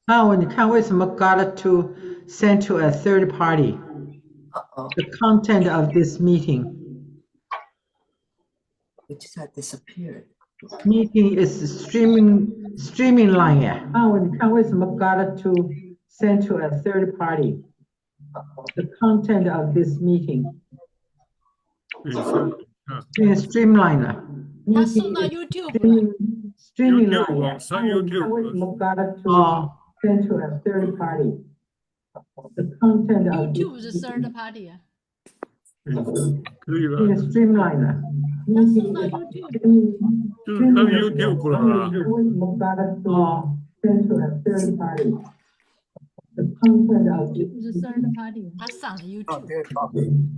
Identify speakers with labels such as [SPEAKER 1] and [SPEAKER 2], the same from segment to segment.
[SPEAKER 1] 那你看为什么 got to send to a third party? The content of this meeting.
[SPEAKER 2] Which had disappeared.
[SPEAKER 1] Meeting is streaming line 呀。你看为什么 got to send to a third party? The content of this meeting. Streamline 了。
[SPEAKER 3] 他送到 YouTube 了。
[SPEAKER 1] Streaming line
[SPEAKER 4] 网上 YouTube
[SPEAKER 1] 为什么 got to send to a third party? The content of
[SPEAKER 3] YouTube 是 third party 啊。
[SPEAKER 4] 可以了。
[SPEAKER 1] Streamline 了。
[SPEAKER 3] 他送到 YouTube。
[SPEAKER 4] 就是上 YouTube 了啊。
[SPEAKER 1] 为什么 got to send to a third party? The content of
[SPEAKER 3] YouTube 是 third party， 他上了 YouTube。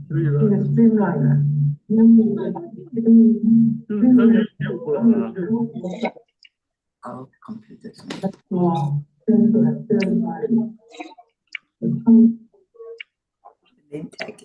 [SPEAKER 4] 可以了。
[SPEAKER 1] Streamline 了。
[SPEAKER 4] 就是上 YouTube 了啊。
[SPEAKER 2] Our computers.
[SPEAKER 1] Send to a third party.
[SPEAKER 2] Name tag.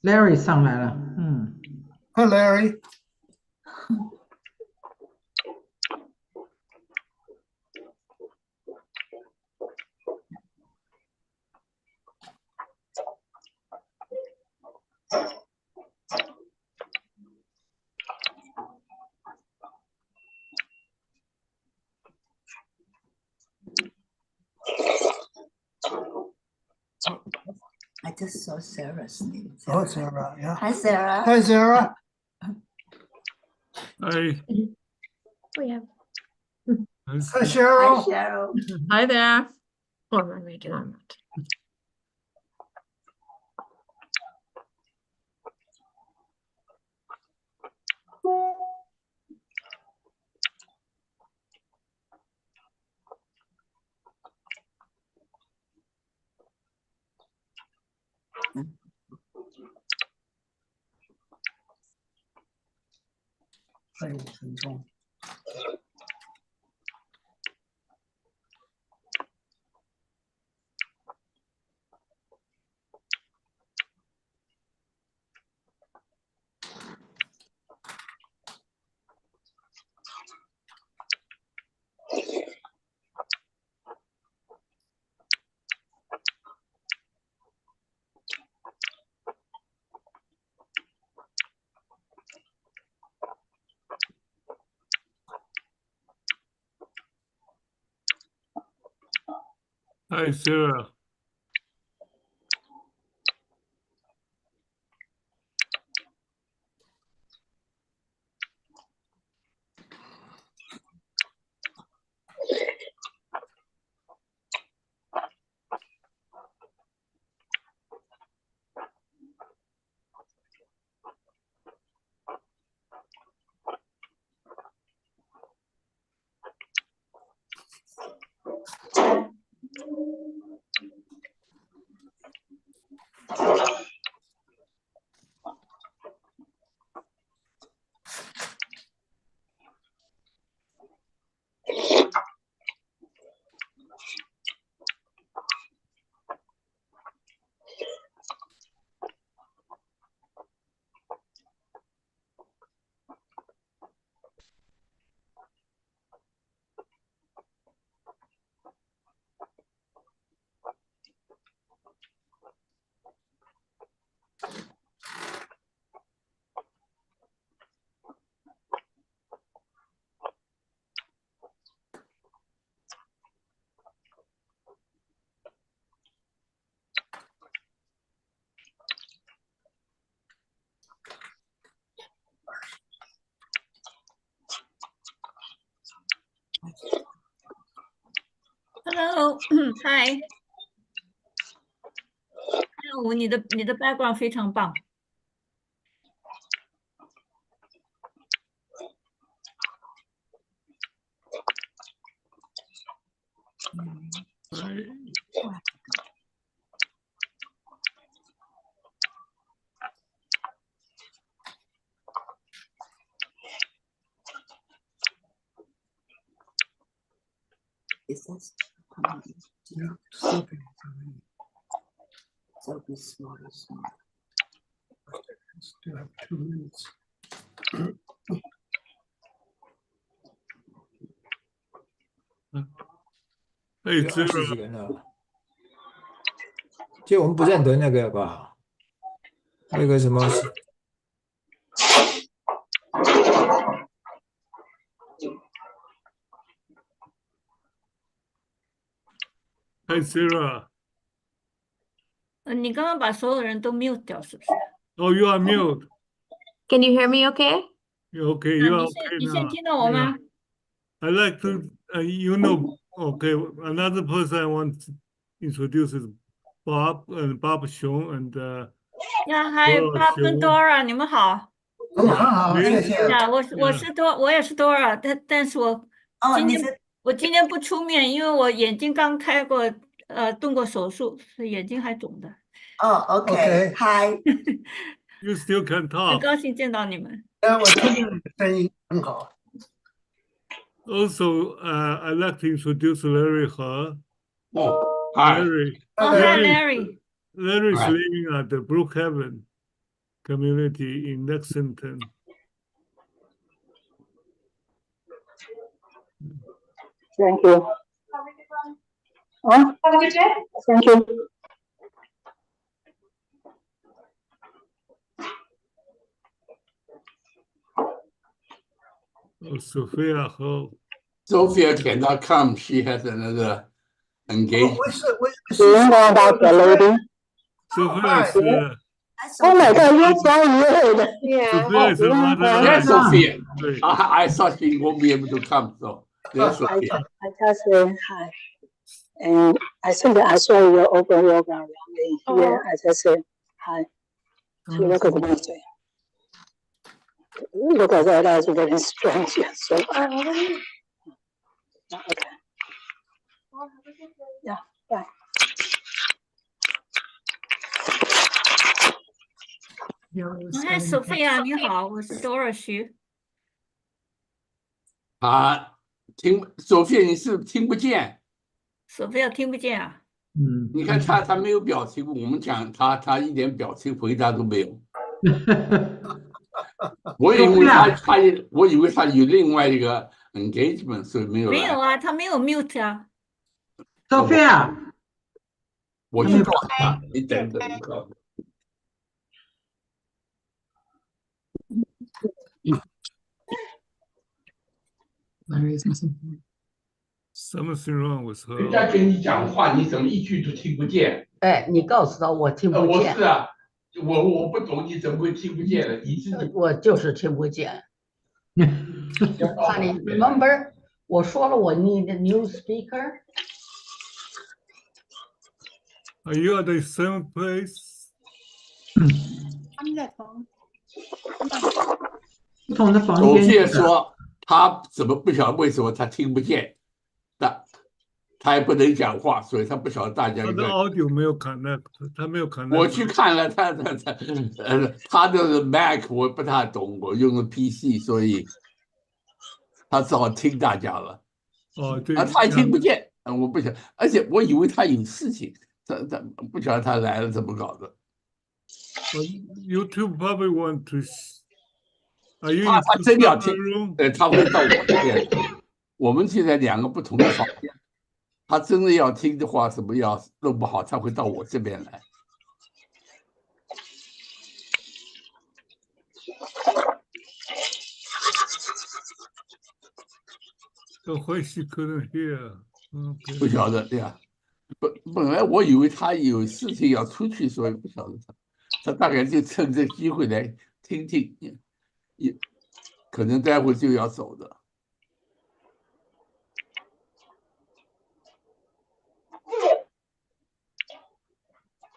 [SPEAKER 1] Larry 上来了。
[SPEAKER 5] Hi, Larry.
[SPEAKER 2] I just saw Sarah's name.
[SPEAKER 5] Oh, Sarah, yeah.
[SPEAKER 2] Hi, Sarah.
[SPEAKER 5] Hi, Sarah.
[SPEAKER 4] Hi.
[SPEAKER 6] We have.
[SPEAKER 5] Hi, Cheryl.
[SPEAKER 2] Hi, Cheryl.
[SPEAKER 6] Hi there. What am I doing?
[SPEAKER 4] Hi, Sarah.
[SPEAKER 6] Hello，嗨，Yauwu，你的 background 非常棒。
[SPEAKER 2] Is that so be small, small.
[SPEAKER 5] Still have 2 minutes.
[SPEAKER 4] 哎，
[SPEAKER 7] 有
[SPEAKER 4] 这
[SPEAKER 7] 20几个人了，就我们不认得那个吧？那个什么，Hi
[SPEAKER 4] Sarah.
[SPEAKER 6] 你刚刚把所有人都 mute 掉，是不是？
[SPEAKER 4] Oh, you are mute.
[SPEAKER 6] Can you hear me okay?
[SPEAKER 4] You're okay. You are
[SPEAKER 6] 你
[SPEAKER 4] okay
[SPEAKER 6] 现在
[SPEAKER 4] now.
[SPEAKER 6] 听到我吗？
[SPEAKER 4] I like to, okay, another person I want to introduce is Bob and Bob Xiong and
[SPEAKER 6] 呀，嗨
[SPEAKER 4] Dora
[SPEAKER 6] ，Bob 跟
[SPEAKER 4] Xiong.
[SPEAKER 6] Dora，你们好。
[SPEAKER 5] 很好，谢谢。
[SPEAKER 6] 呀，我也是 Dora，但是我今天
[SPEAKER 2] 哦，你是
[SPEAKER 6] 我今天不出面，因为我眼睛刚开过，动过手术，所以眼睛还肿的。
[SPEAKER 2] 哦
[SPEAKER 5] OK
[SPEAKER 2] ，OK，Hi，
[SPEAKER 4] You still can
[SPEAKER 6] 很
[SPEAKER 4] talk.
[SPEAKER 6] 高兴见到你们。
[SPEAKER 5] 我听到你的声音很好。
[SPEAKER 4] Also, I'd like to introduce Larry He.
[SPEAKER 8] Oh, hi.
[SPEAKER 4] Larry.
[SPEAKER 6] 哦
[SPEAKER 5] Hello
[SPEAKER 6] ，Hi
[SPEAKER 4] Larry
[SPEAKER 6] Larry，
[SPEAKER 4] is
[SPEAKER 8] Hi.
[SPEAKER 4] living at the Brookhaven community in Lexington.
[SPEAKER 9] Thank you. Have a good day. Thank you.
[SPEAKER 4] Oh, Sophia Ho.
[SPEAKER 8] Sophia cannot come. She has another engagement.
[SPEAKER 9] You know about the lady?
[SPEAKER 4] Sophia is,
[SPEAKER 9] Oh my God, you're so weird. Yeah.
[SPEAKER 4] Sophia is rather
[SPEAKER 8] Yes,
[SPEAKER 4] nice.
[SPEAKER 8] Sophia.
[SPEAKER 4] Right.
[SPEAKER 8] I thought she won't be able to come. So there's Sophia.
[SPEAKER 9] I just say hi. And I think I saw your open yoga around in here. I just say hi. She recognized me. Look at that, that's very strange. So, okay. Yeah, bye.
[SPEAKER 6] 嗨，Sophia，你好，我是 Dora 徐。
[SPEAKER 8] Sophia，你是不是听不见？
[SPEAKER 6] Sophia 听不见啊？
[SPEAKER 8] 你看他没有表情，我们讲他一点表情回答都没有。我以为他有另外一个 engagement， 所以没有来。
[SPEAKER 6] 没有啊，他没有 mute 啊。
[SPEAKER 1] Sophia，
[SPEAKER 8] 我去告诉他，你等等，我告诉你。
[SPEAKER 4] Something wrong with
[SPEAKER 8] 人家
[SPEAKER 4] her.
[SPEAKER 8] 跟你讲话，你怎么一句都听不见？
[SPEAKER 10] 哎，你告诉他我听不见，
[SPEAKER 8] 我是啊，我不懂，你怎么会听不见呢？你自己
[SPEAKER 10] 我就是听不见。Honey, remember 我说了我 need a new speaker。
[SPEAKER 4] Are you at the same place?
[SPEAKER 3] 他们在房。
[SPEAKER 1] 不同的房
[SPEAKER 8] Sophia
[SPEAKER 1] 间。
[SPEAKER 8] 说他怎么不晓得为什么他听不见，他也不能讲话，所以他不晓得大家
[SPEAKER 4] 他的 audio 没有 connect， 他没有 connect。
[SPEAKER 8] 我去看了他的 Mac 我不太懂，我用的 PC， 所以他只好听大家了。
[SPEAKER 4] 哦，对，
[SPEAKER 8] 他也听不见，我不晓得，而且我以为他有事情，他不晓得他来了怎么搞的。
[SPEAKER 4] YouTube probably want to. Are you
[SPEAKER 8] 他真要听，
[SPEAKER 4] room?
[SPEAKER 8] 他会到我这边。我们现在2个不同的房间，他真的要听的话，什么要弄不好，他会到我这边来。
[SPEAKER 4] So why she couldn't hear? Okay.
[SPEAKER 8] 不晓得，对呀。本来我以为他有事情要出去，所以不晓得他大概就趁这机会来听听，也可能待会就要走的。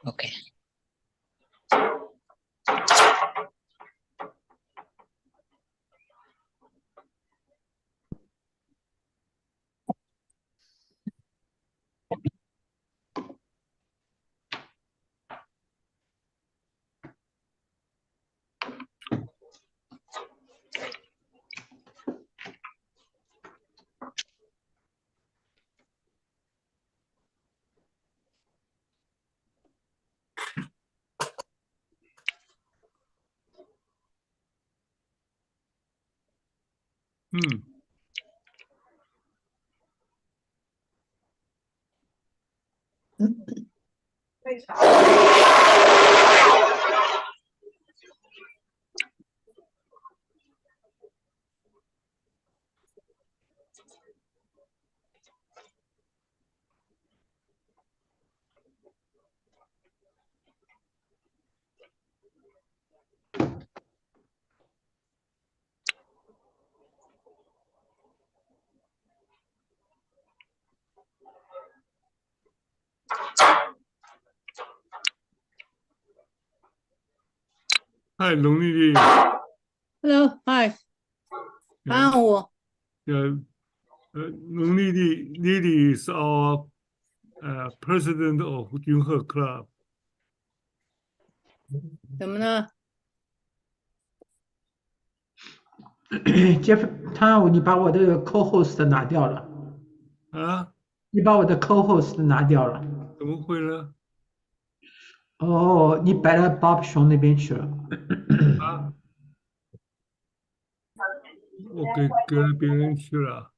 [SPEAKER 9] Okay.
[SPEAKER 4] Hmm. 嗨，农历历
[SPEAKER 10] Hello, hi. 我
[SPEAKER 4] 农历Lily is our president of Yunhe Club.
[SPEAKER 10] 怎么呢？
[SPEAKER 1] Jeff，你把我的 co-host 拿掉了，
[SPEAKER 4] 啊？
[SPEAKER 1] 你把我的 co-host 拿掉了。
[SPEAKER 4] 怎么会呢？
[SPEAKER 1] 哦，你摆到 Bob 熊那边去了。
[SPEAKER 4] 啊？我给了别人去了。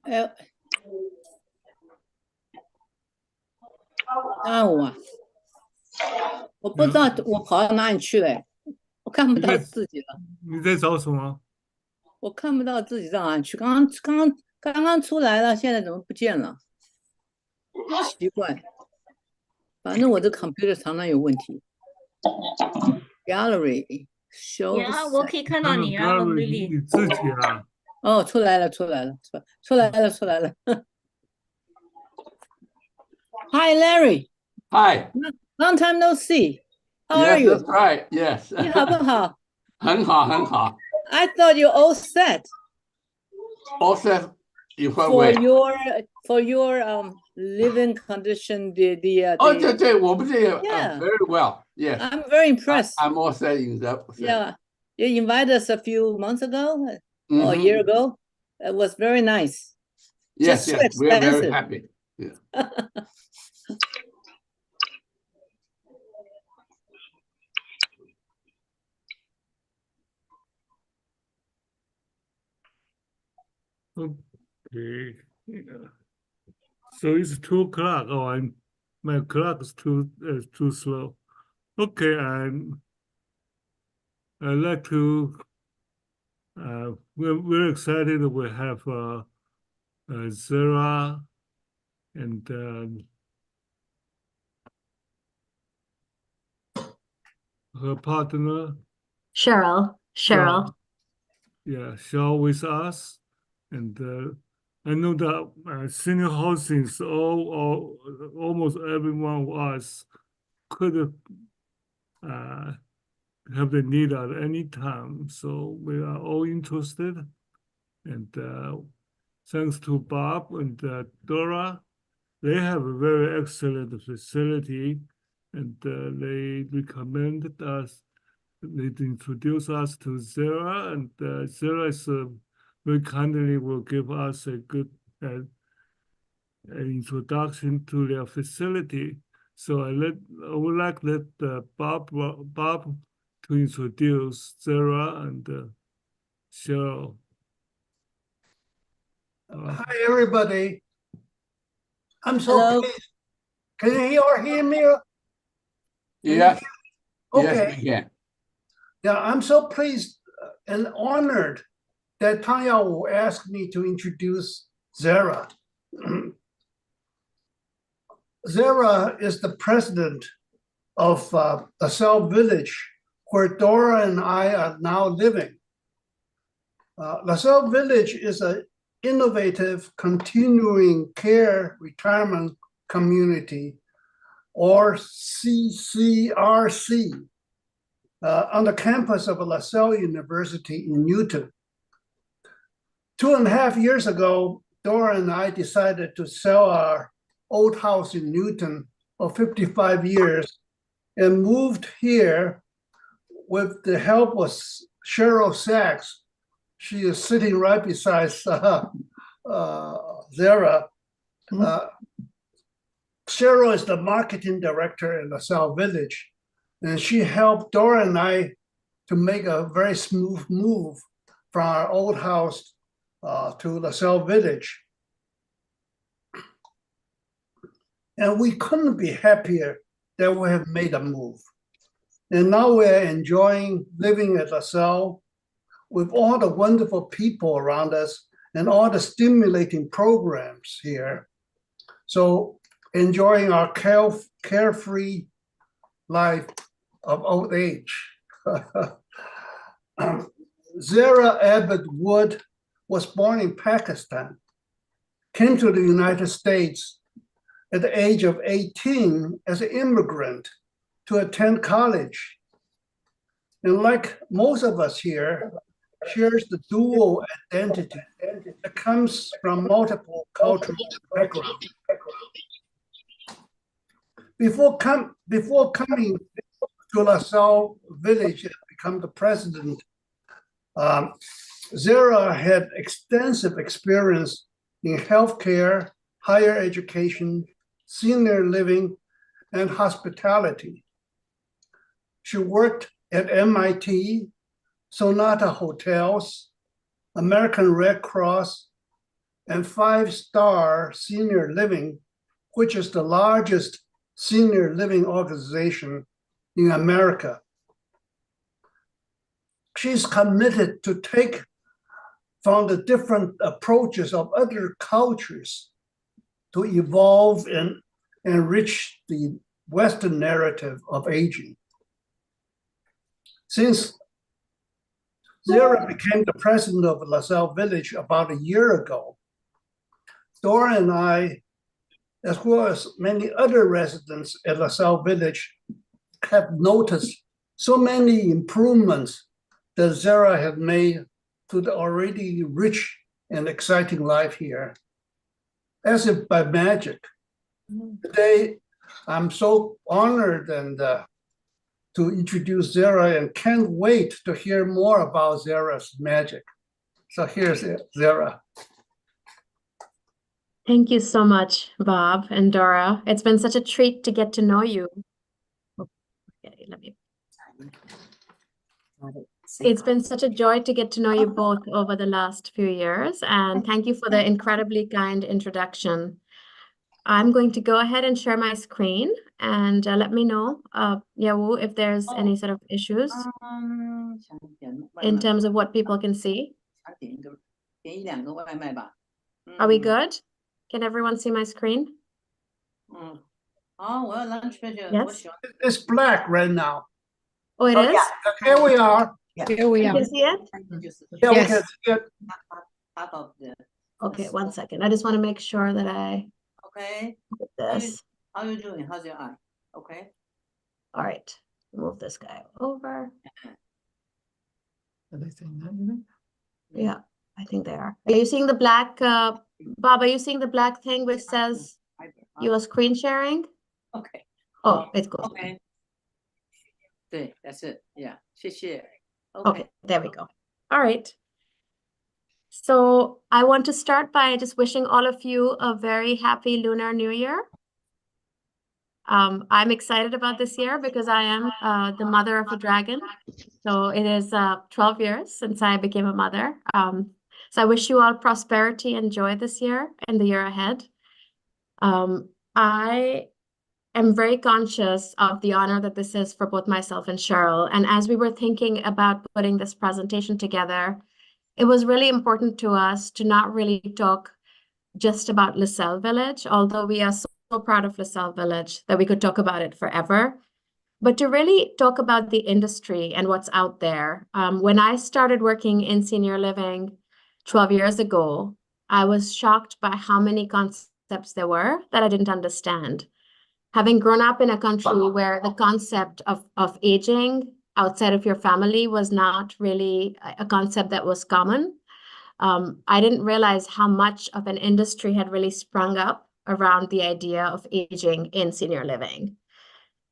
[SPEAKER 10] 哎，我不知道我跑到哪里去了，我看不到自己了。
[SPEAKER 4] 你在找什么？
[SPEAKER 10] 我看不到自己到哪里去，刚刚出来了，现在怎么不见了？奇怪，反正我这 computer 常常有问题。Gallery show。
[SPEAKER 6] 呀，我可以看到你啊，农历历。
[SPEAKER 4] 你自己啊？
[SPEAKER 10] 哦，出来了。Hi, Larry.
[SPEAKER 8] Hi.
[SPEAKER 10] Long time no see. How are
[SPEAKER 8] Yes,
[SPEAKER 10] you?
[SPEAKER 8] that's right. Yes.
[SPEAKER 10] 你好不好？
[SPEAKER 8] 很好，很好。
[SPEAKER 10] I thought you all set.
[SPEAKER 8] All set.
[SPEAKER 10] For your living condition, the
[SPEAKER 8] 对，我们这也
[SPEAKER 10] Yeah.
[SPEAKER 8] very well. Yes.
[SPEAKER 10] I'm very impressed.
[SPEAKER 8] I'm all set in that.
[SPEAKER 10] Yeah. You invited us a few months ago or a year ago. It was very nice.
[SPEAKER 8] Yes,
[SPEAKER 10] Just
[SPEAKER 8] yes.
[SPEAKER 10] so
[SPEAKER 8] We are very
[SPEAKER 10] expensive.
[SPEAKER 8] happy. Yeah.
[SPEAKER 4] Okay. Yeah. So it's 2 o'clock. Oh, my clock is too slow. Okay, I'd like to. We're excited. We have Zara and her partner
[SPEAKER 11] Cheryl.
[SPEAKER 4] Yeah, Cheryl with us, and I know that senior housing, almost everyone of us could have the need at any time. So we are all interested, and thanks to Bob and Dora, they have a very excellent facility, and they recommended us. They introduced us to Zara, and Zara is very kindly will give us a good introduction to their facility. So I would like let Bob to introduce Zara and Cheryl.
[SPEAKER 5] Hi, everybody. I'm so
[SPEAKER 10] Hello.
[SPEAKER 5] pleased. Can you all hear me?
[SPEAKER 8] Yes.
[SPEAKER 5] Okay.
[SPEAKER 8] Yes, we can.
[SPEAKER 5] Yeah, I'm so pleased and honored that Tang Yauwu asked me to introduce Zara. Zara is the president of LaSalle Village, where Dora and I are now living. LaSalle Village is an innovative continuing care retirement community, or CCRC, on the campus of LaSalle University in Newton. 2.5 years ago, Dora and I decided to sell our old house in Newton of 55 years and moved here with the help of Cheryl Sachs. She is sitting right beside Zara. Cheryl is the marketing director in LaSalle Village, and she helped Dora and I to make a very smooth move from our old house to LaSalle Village. And we couldn't be happier that we have made a move. And now we're enjoying living at LaSalle with all the wonderful people around us and all the stimulating programs here. So enjoying our carefree life of old age. Zara Abbott Wood was born in Pakistan, came to the United States at the age of 18 as an immigrant to attend college. And like most of us here, shares the dual identity that comes from multiple cultural backgrounds. Before coming to LaSalle Village and become the president, Zara had extensive experience in healthcare, higher education, senior living, and hospitality. She worked at MIT, Sonata Hotels, American Red Cross, and 5-Star Senior Living, which is the largest senior living organization in America. She's committed to take from the different approaches of other cultures to evolve and enrich the Western narrative of aging. Since Zara became the president of LaSalle Village about a year ago, Dora and I, as well as many other residents at LaSalle Village, have noticed so many improvements that Zara had made to the already rich and exciting life here, as if by magic. Today, I'm so honored and to introduce Zara and can't wait to hear more about Zara's magic. So here's Zara.
[SPEAKER 11] Thank you so much, Bob and Dora. It's been such a treat to get to know you. Okay, It's been such a joy to get to know you both over the last few years, and thank you for the incredibly kind introduction. I'm going to go ahead and share my screen and let me know, Yauwu, if there's any sort of issues in terms of what people can see. Are we good? Can everyone see my screen? Yes.
[SPEAKER 5] It's black right now.
[SPEAKER 11] Oh, it is?
[SPEAKER 5] Here we are.
[SPEAKER 10] Here we
[SPEAKER 11] You
[SPEAKER 10] are.
[SPEAKER 11] can see it?
[SPEAKER 5] Yeah, we
[SPEAKER 10] Yes.
[SPEAKER 5] can see it.
[SPEAKER 11] Okay, one second. I just want to make sure that I
[SPEAKER 2] Okay.
[SPEAKER 11] get this.
[SPEAKER 2] How you doing? How's your eye? Okay.
[SPEAKER 11] All right, move this guy over.
[SPEAKER 1] Are they saying that, you think?
[SPEAKER 11] Yeah, I think they are. Are you seeing the black, Bob, are you seeing the black thing which says you are screen sharing?
[SPEAKER 2] Okay.
[SPEAKER 11] Oh, it's good.
[SPEAKER 2] Okay. 对, that's it. Yeah. 谢谢.
[SPEAKER 11] Okay, there we go. All right. So I want to start by just wishing all of you a very happy Lunar New Year. I'm excited about this year because I am the mother of a dragon. So it is 12 years since I became a mother. So I wish you all prosperity and joy this year and the year ahead. I am very conscious of the honor that this is for both myself and Cheryl. And as we were thinking about putting this presentation together, it was really important to us to not really talk just about LaSalle Village, although we are so proud of LaSalle Village that we could talk about it forever. But to really talk about the industry and what's out there, when I started working in senior living 12 years ago, I was shocked by how many concepts there were that I didn't understand. Having grown up in a country where the concept of aging outside of your family was not really a concept that was common, I didn't realize how much of an industry had really sprung up around the idea of aging in senior living.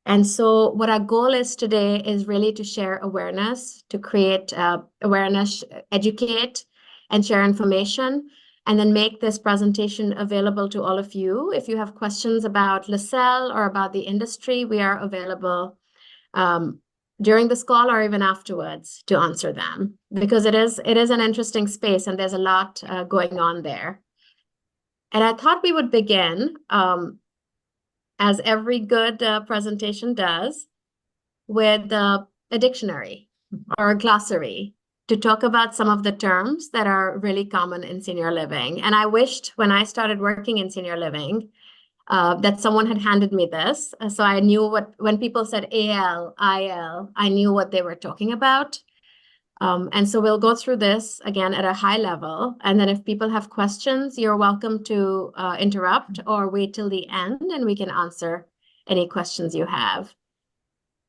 [SPEAKER 11] And so what our goal is today is really to share awareness, to create awareness, educate, and share information, and then make this presentation available to all of you. If you have questions about LaSalle or about the industry, we are available during this call or even afterwards to answer them, because it is an interesting space and there's a lot going on there. And I thought we would begin, as every good presentation does, with a dictionary or a glossary to talk about some of the terms that are really common in senior living. And I wished when I started working in senior living that someone had handed me this. So I knew when people said AL, IL, I knew what they were talking about. And so we'll go through this again at a high level. And then if people have questions, you're welcome to interrupt or wait till the end and we can answer any questions you have.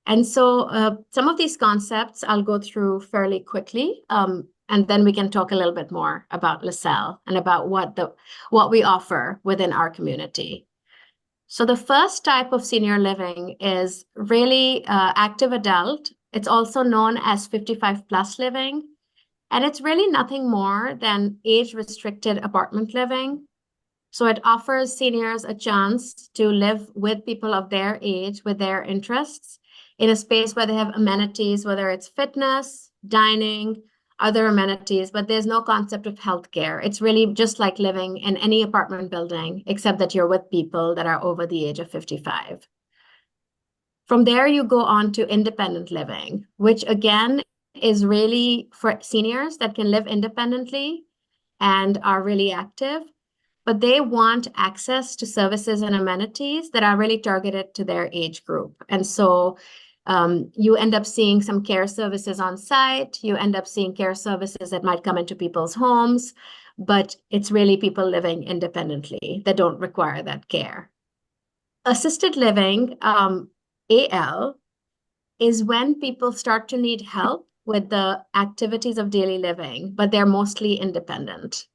[SPEAKER 11] And so some of these concepts I'll go through fairly quickly, and then we can talk a little bit more about LaSalle and about what we offer within our community. So the first type of senior living is really active adult. It's also known as 55 plus living, and it's really nothing more than age-restricted apartment living. So it offers seniors a chance to live with people of their age, with their interests, in a space where they have amenities, whether it's fitness, dining, other amenities, but there's no concept of healthcare. It's really just like living in any apartment building, except that you're with people that are over the age of 55. From there, you go on to independent living, which again is really for seniors that can live independently and are really active, but they want access to services and amenities that are really targeted to their age group. And so you end up seeing some care services on site. You end up seeing care services that might come into people's homes, but it's really people living independently that don't require that care. Assisted living, AL, is when people start to need help with the activities of daily living, but they're mostly independent.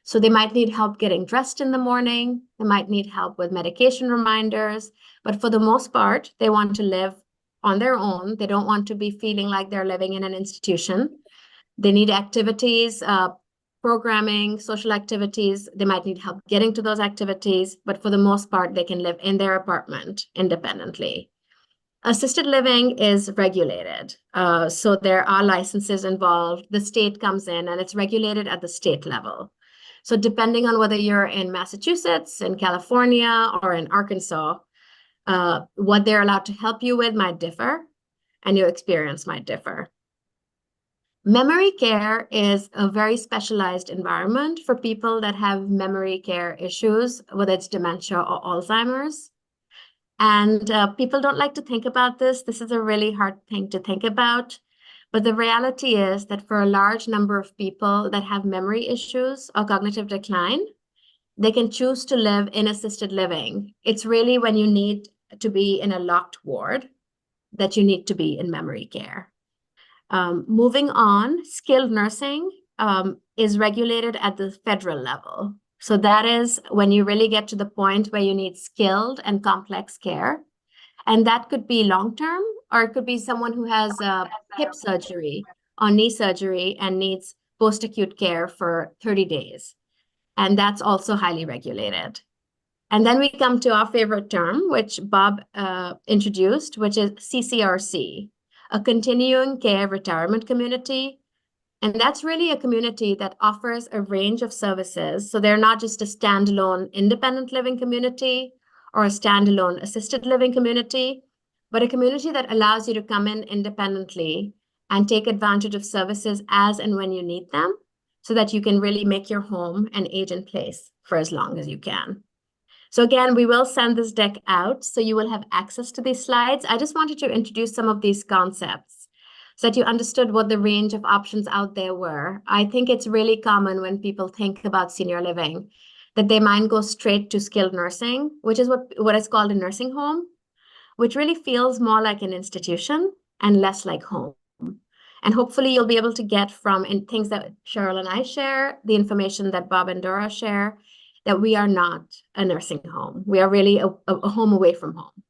[SPEAKER 11] So they might need help getting dressed in the morning. They might need help with medication reminders, but for the most part, they want to live on their own. They don't want to be feeling like they're living in an institution. They need activities, programming, social activities. They might need help getting to those activities, but for the most part, they can live in their apartment independently. Assisted living is regulated. So there are licenses involved. The state comes in and it's regulated at the state level. So depending on whether you're in Massachusetts, in California, or in Arkansas, what they're allowed to help you with might differ, and your experience might differ. Memory care is a very specialized environment for people that have memory care issues, whether it's dementia or Alzheimer's. And people don't like to think about this. This is a really hard thing to think about. But the reality is that for a large number of people that have memory issues or cognitive decline, they can choose to live in assisted living. It's really when you need to be in a locked ward that you need to be in memory care. Moving on, skilled nursing is regulated at the federal level. So that is when you really get to the point where you need skilled and complex care. And that could be long-term, or it could be someone who has hip surgery or knee surgery and needs post-acute care for 30 days. And that's also highly regulated. And then we come to our favorite term, which Bob introduced, which is CCRC, a continuing care retirement community. And that's really a community that offers a range of services. So they're not just a standalone independent living community or a standalone assisted living community, but a community that allows you to come in independently and take advantage of services as and when you need them, so that you can really make your home and age in place for as long as you can. So again, we will send this deck out, so you will have access to these slides. I just wanted to introduce some of these concepts so that you understood what the range of options out there were. I think it's really common when people think about senior living that their mind goes straight to skilled nursing, which is what is called a nursing home, which really feels more like an institution and less like home. And hopefully you'll be able to get from things that Cheryl and I share, the information that Bob and Dora share, that we are not a nursing home. We are really a home away from home.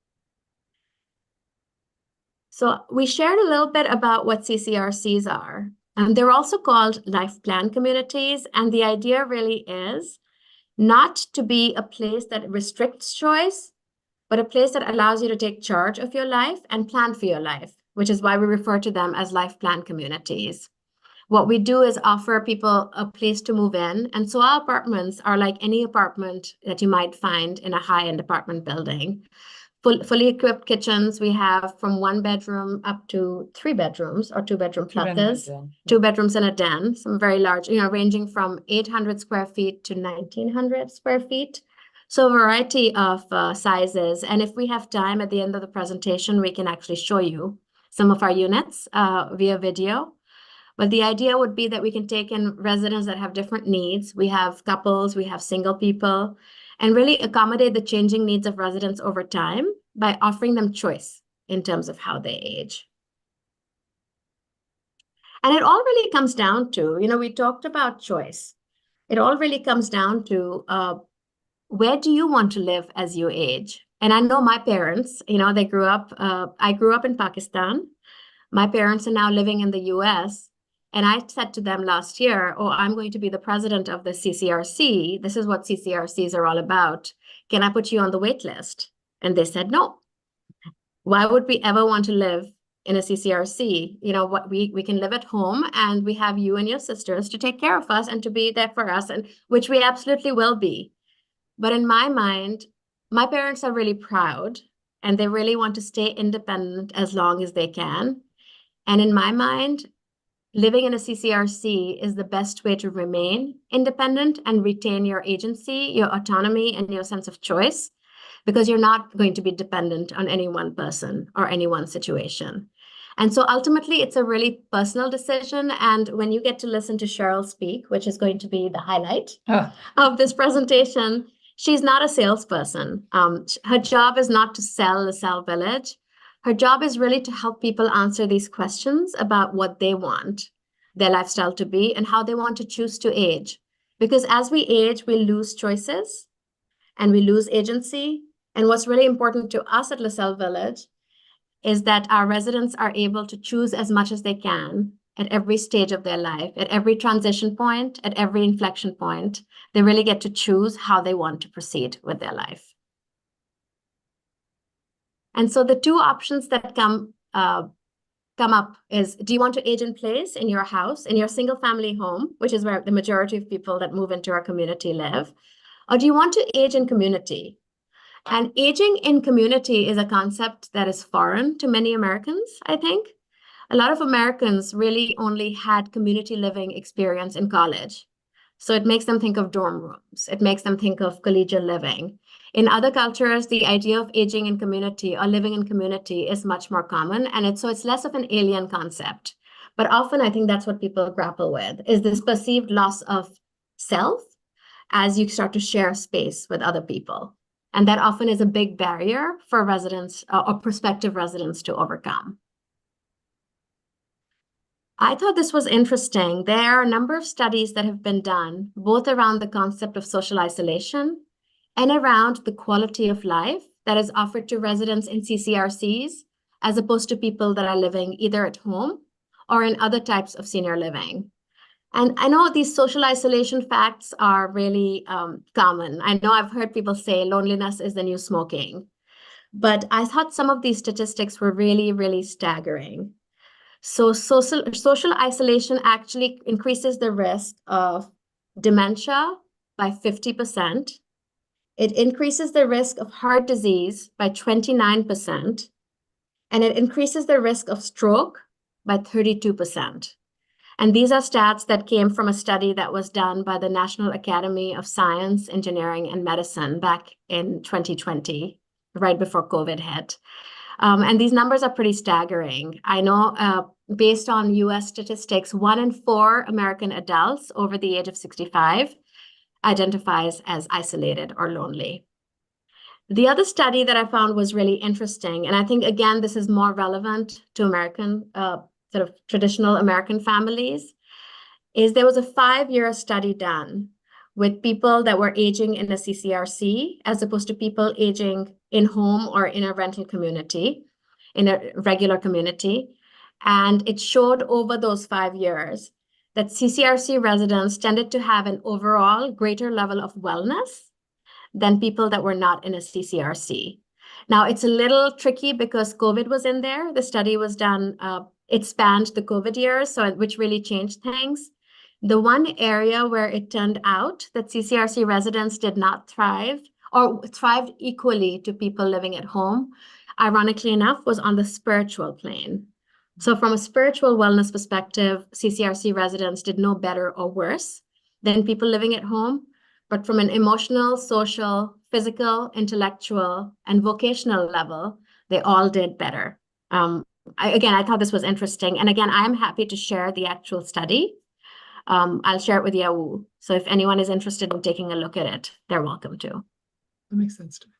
[SPEAKER 11] So we shared a little bit about what CCRCs are. They're also called life plan communities. And the idea really is not to be a place that restricts choice, but a place that allows you to take charge of your life and plan for your life, which is why we refer to them as life plan communities. What we do is offer people a place to move in. And so our apartments are like any apartment that you might find in a high-end apartment building. Fully equipped kitchens. We have from 1 bedroom up to 3 bedrooms or 2-bedroom platas, 2 bedrooms and a den, some very large, ranging from 800 square feet to 1900 square feet. So a variety of sizes. And if we have time at the end of the presentation, we can actually show you some of our units via video. But the idea would be that we can take in residents that have different needs. We have couples, we have single people, and really accommodate the changing needs of residents over time by offering them choice in terms of how they age. And it all really comes down to, we talked about choice. It all really comes down to where do you want to live as you age? And I know my parents, they grew up, I grew up in Pakistan. My parents are now living in the US. And I said to them last year, oh, I'm going to be the president of the CCRC. This is what CCRCs are all about. Can I put you on the wait list? And they said, no. Why would we ever want to live in a CCRC? We can live at home and we have you and your sisters to take care of us and to be there for us, and which we absolutely will be. But in my mind, my parents are really proud and they really want to stay independent as long as they can. And in my mind, living in a CCRC is the best way to remain independent and retain your agency, your autonomy, and your sense of choice, because you're not going to be dependent on any one person or any one situation. And so ultimately, it's a really personal decision. And when you get to listen to Cheryl speak, which is going to be the highlight of this presentation, she's not a salesperson. Her job is not to sell LaSalle Village. Her job is really to help people answer these questions about what they want their lifestyle to be and how they want to choose to age. Because as we age, we lose choices and we lose agency. And what's really important to us at LaSalle Village is that our residents are able to choose as much as they can at every stage of their life, at every transition point, at every inflection point. They really get to choose how they want to proceed with their life. And so the two options that come up is, do you want to age in place in your house, in your single family home, which is where the majority of people that move into our community live, or do you want to age in community? And aging in community is a concept that is foreign to many Americans, I think. A lot of Americans really only had community living experience in college. So it makes them think of dorm rooms. It makes them think of collegiate living. In other cultures, the idea of aging in community or living in community is much more common. And it's less of an alien concept. But often I think that's what people grapple with, is this perceived loss of self as you start to share space with other people. And that often is a big barrier for residents or prospective residents to overcome. I thought this was interesting. There are a number of studies that have been done, both around the concept of social isolation and around the quality of life that is offered to residents in CCRCs, as opposed to people that are living either at home or in other types of senior living. And I know these social isolation facts are really common. I know I've heard people say loneliness is the new smoking, but I thought some of these statistics were really, really staggering. So social isolation actually increases the risk of dementia by 50%. It increases the risk of heart disease by 29%, and it increases the risk of stroke by 32%. And these are stats that came from a study that was done by the National Academy of Science, Engineering, and Medicine back in 2020, right before COVID hit. And these numbers are pretty staggering. I know based on US statistics, 1 in 4 American adults over the age of 65 identifies as isolated or lonely. The other study that I found was really interesting, and I think, again, this is more relevant to American, sort of traditional American families, is there was a 5-year study done with people that were aging in a CCRC as opposed to people aging in home or in a rental community, in a regular community. And it showed over those 5 years that CCRC residents tended to have an overall greater level of wellness than people that were not in a CCRC. Now, it's a little tricky because COVID was in there. The study was done, it spanned the COVID years, so which really changed things. The one area where it turned out that CCRC residents did not thrive or thrived equally to people living at home, ironically enough, was on the spiritual plane. So from a spiritual wellness perspective, CCRC residents did no better or worse than people living at home. But from an emotional, social, physical, intellectual, and vocational level, they all did better. I thought this was interesting. And again, I'm happy to share the actual study. I'll share it with Yauwu. So if anyone is interested in taking a look at it, they're welcome to.
[SPEAKER 12] That makes sense to me.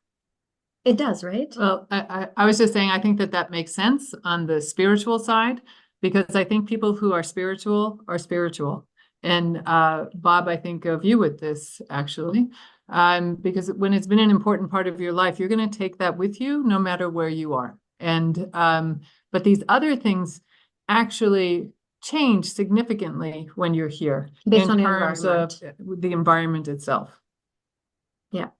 [SPEAKER 11] It does, right?
[SPEAKER 12] Well, I was just saying, I think that makes sense on the spiritual side, because I think people who are spiritual are spiritual. And Bob, I think of you with this, actually, because when it's been an important part of your life, you're going to take that with you no matter where you are. And but these other things actually change significantly when you're here
[SPEAKER 11] Based
[SPEAKER 12] in
[SPEAKER 11] on the
[SPEAKER 12] terms of the environment itself.
[SPEAKER 11] Yeah.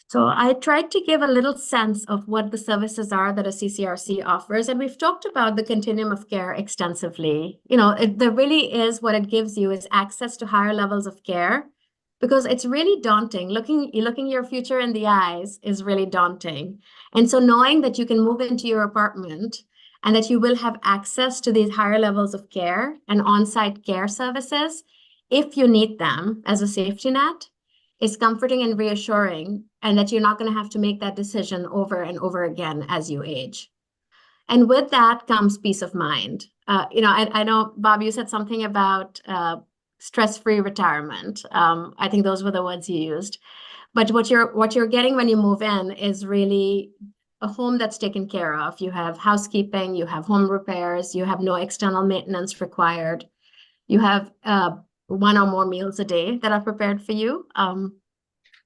[SPEAKER 11] So I tried to give a little sense of what the services are that a CCRC offers. And we've talked about the continuum of care extensively. You know, there really is, what it gives you is access to higher levels of care, because it's really daunting. Looking your future in the eyes is really daunting. And so knowing that you can move into your apartment and that you will have access to these higher levels of care and on-site care services, if you need them as a safety net, is comforting and reassuring, and that you're not going to have to make that decision over and over again as you age. And with that comes peace of mind. I know, Bob, you said something about stress-free retirement. I think those were the words you used. But what you're getting when you move in is really a home that's taken care of. You have housekeeping, you have home repairs, you have no external maintenance required. You have 1 or more meals a day that are prepared for you.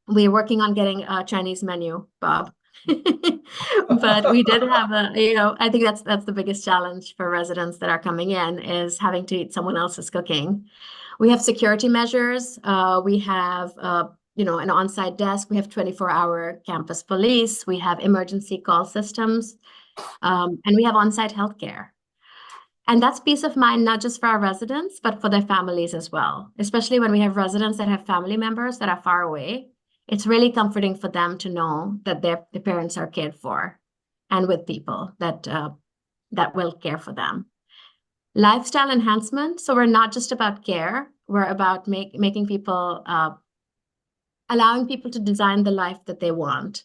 [SPEAKER 11] We're working on getting a Chinese menu, Bob. But we did have I think that's the biggest challenge for residents that are coming in, is having to eat someone else's cooking. We have security measures. We have an on-site desk. We have 24-hour campus police. We have emergency call systems, and we have on-site healthcare. And that's peace of mind, not just for our residents, but for their families as well, especially when we have residents that have family members that are far away. It's really comforting for them to know that their parents are cared for and with people that will care for them. Lifestyle enhancement. So we're not just about care. We're about making people, allowing people to design the life that they want.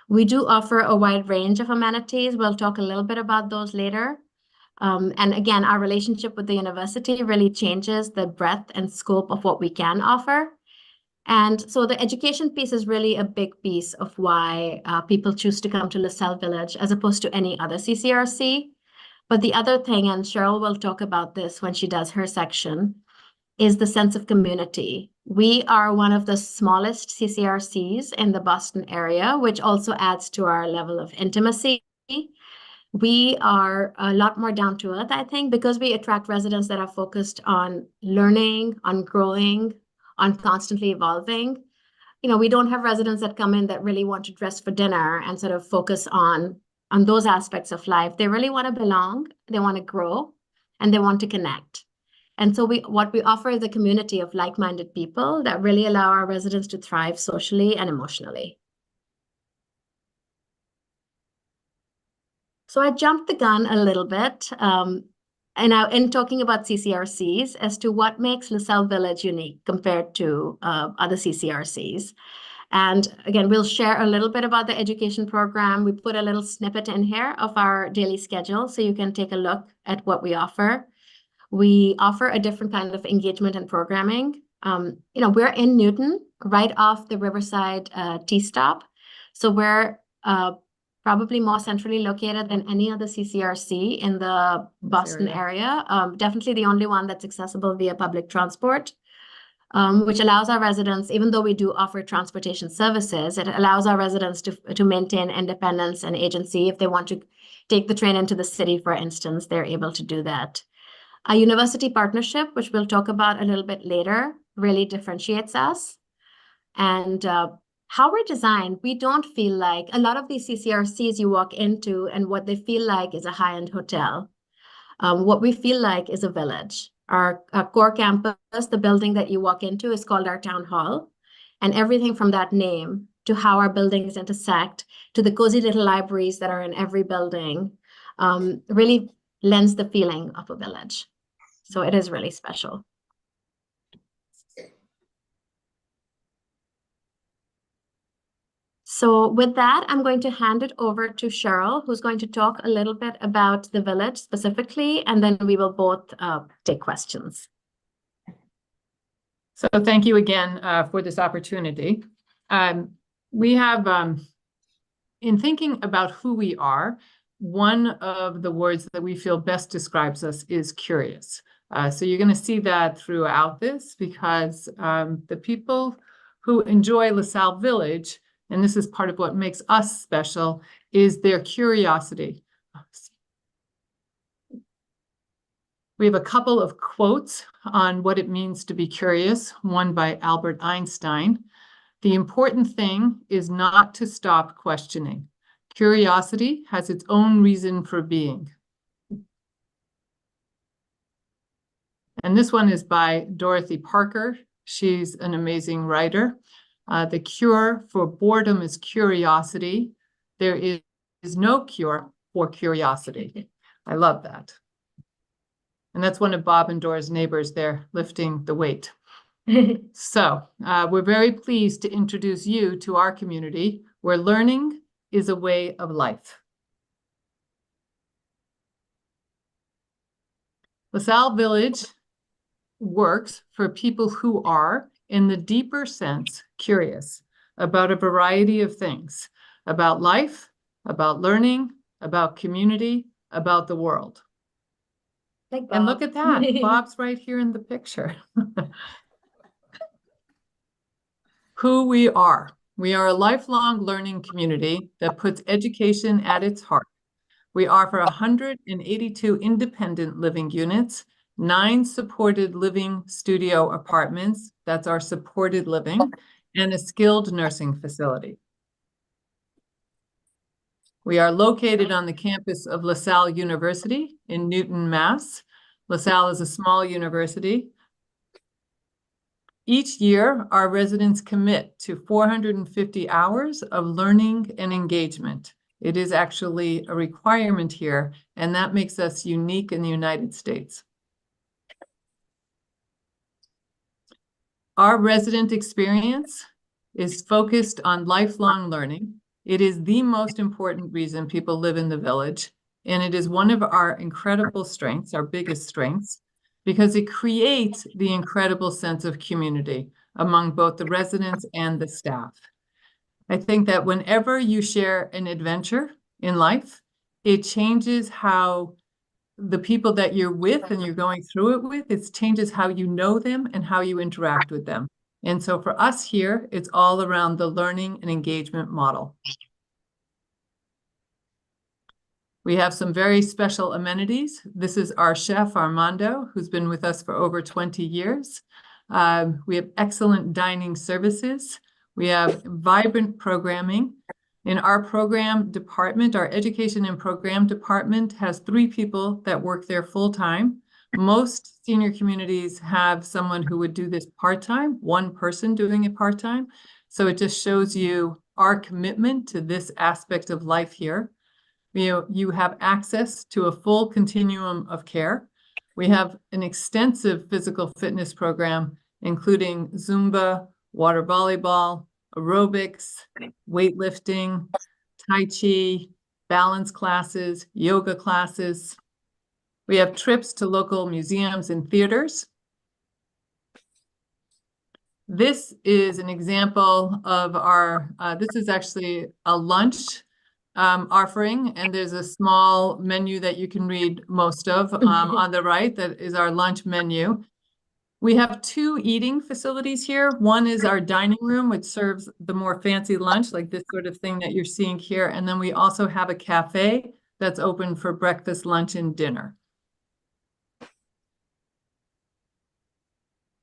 [SPEAKER 11] We do offer a wide range of amenities. We'll talk a little bit about those later. And again, our relationship with the university really changes the breadth and scope of what we can offer. And so the education piece is really a big piece of why people choose to come to LaSalle Village as opposed to any other CCRC. But the other thing, and Cheryl will talk about this when she does her section, is the sense of community. We are one of the smallest CCRCs in the Boston area, which also adds to our level of intimacy. We are a lot more down to earth, I think, because we attract residents that are focused on learning, on growing, on constantly evolving. We don't have residents that come in that really want to dress for dinner and sort of focus on those aspects of life. They really want to belong, they want to grow, and they want to connect. And so what we offer is a community of like-minded people that really allow our residents to thrive socially and emotionally. So I jumped the gun a little bit. in talking about CCRCs as to what makes LaSalle Village unique compared to other CCRCs. And again, we'll share a little bit about the education program. We put a little snippet in here of our daily schedule, so you can take a look at what we offer. We offer a different kind of engagement and programming. We're in Newton, right off the Riverside T-stop. So we're probably more centrally located than any other CCRC in the Boston area. Definitely the only one that's accessible via public transport. Which allows our residents, even though we do offer transportation services, it allows our residents to maintain independence and agency. If they want to take the train into the city, for instance, they're able to do that. A university partnership, which we'll talk about a little bit later, really differentiates us. And how we're designed, we don't feel like a lot of these CCRCs you walk into and what they feel like is a high-end hotel. What we feel like is a village. Our core campus, the building that you walk into, is called our town hall. And everything from that name to how our buildings intersect to the cozy little libraries that are in every building really lends the feeling of a village. So it is really special. So with that, I'm going to hand it over to Cheryl, who's going to talk a little bit about the village specifically, and then we will both take questions.
[SPEAKER 12] So thank you again for this opportunity. We have, in thinking about who we are, one of the words that we feel best describes us is curious. So you're going to see that throughout this, because the people who enjoy LaSalle Village, and this is part of what makes us special, is their curiosity. We have a couple of quotes on what it means to be curious, one by Albert Einstein. The important thing is not to stop questioning. Curiosity has its own reason for being. And this one is by Dorothy Parker. She's an amazing writer. The cure for boredom is curiosity. There is no cure for curiosity. I love that. And that's one of Bob and Dora's neighbors there lifting the weight. So we're very pleased to introduce you to our community where learning is a way of life. LaSalle Village works for people who are, in the deeper sense, curious about a variety of things, about life, about learning, about community, about the world. And look at that, Bob's right here in the picture. Who we are. We are a lifelong learning community that puts education at its heart. We offer 182 independent living units, 9 supported living studio apartments, that's our supported living, and a skilled nursing facility. We are located on the campus of LaSalle University in Newton, Mass. LaSalle is a small university. Each year, our residents commit to 450 hours of learning and engagement. It is actually a requirement here, and that makes us unique in the United States. Our resident experience is focused on lifelong learning. It is the most important reason people live in the village, and it is one of our incredible strengths, our biggest strengths, because it creates the incredible sense of community among both the residents and the staff. I think that whenever you share an adventure in life, it changes how the people that you're with and you're going through it with, it changes how you know them and how you interact with them. And so for us here, it's all around the learning and engagement model. We have some very special amenities. This is our chef, Armando, who's been with us for over 20 years. We have excellent dining services. We have vibrant programming. In our program department, our education and program department has 3 people that work there full-time. Most senior communities have someone who would do this part-time, 1 person doing it part-time. So it just shows you our commitment to this aspect of life here. You have access to a full continuum of care. We have an extensive physical fitness program, including Zumba, water volleyball, aerobics, weightlifting, Tai Chi, balance classes, yoga classes. We have trips to local museums and theaters. This is an example of our, this is actually a lunch offering, and there's a small menu that you can read most of on the right that is our lunch menu. We have two eating facilities here. One is our dining room, which serves the more fancy lunch, like this sort of thing that you're seeing here. And then we also have a cafe that's open for breakfast, lunch, and dinner.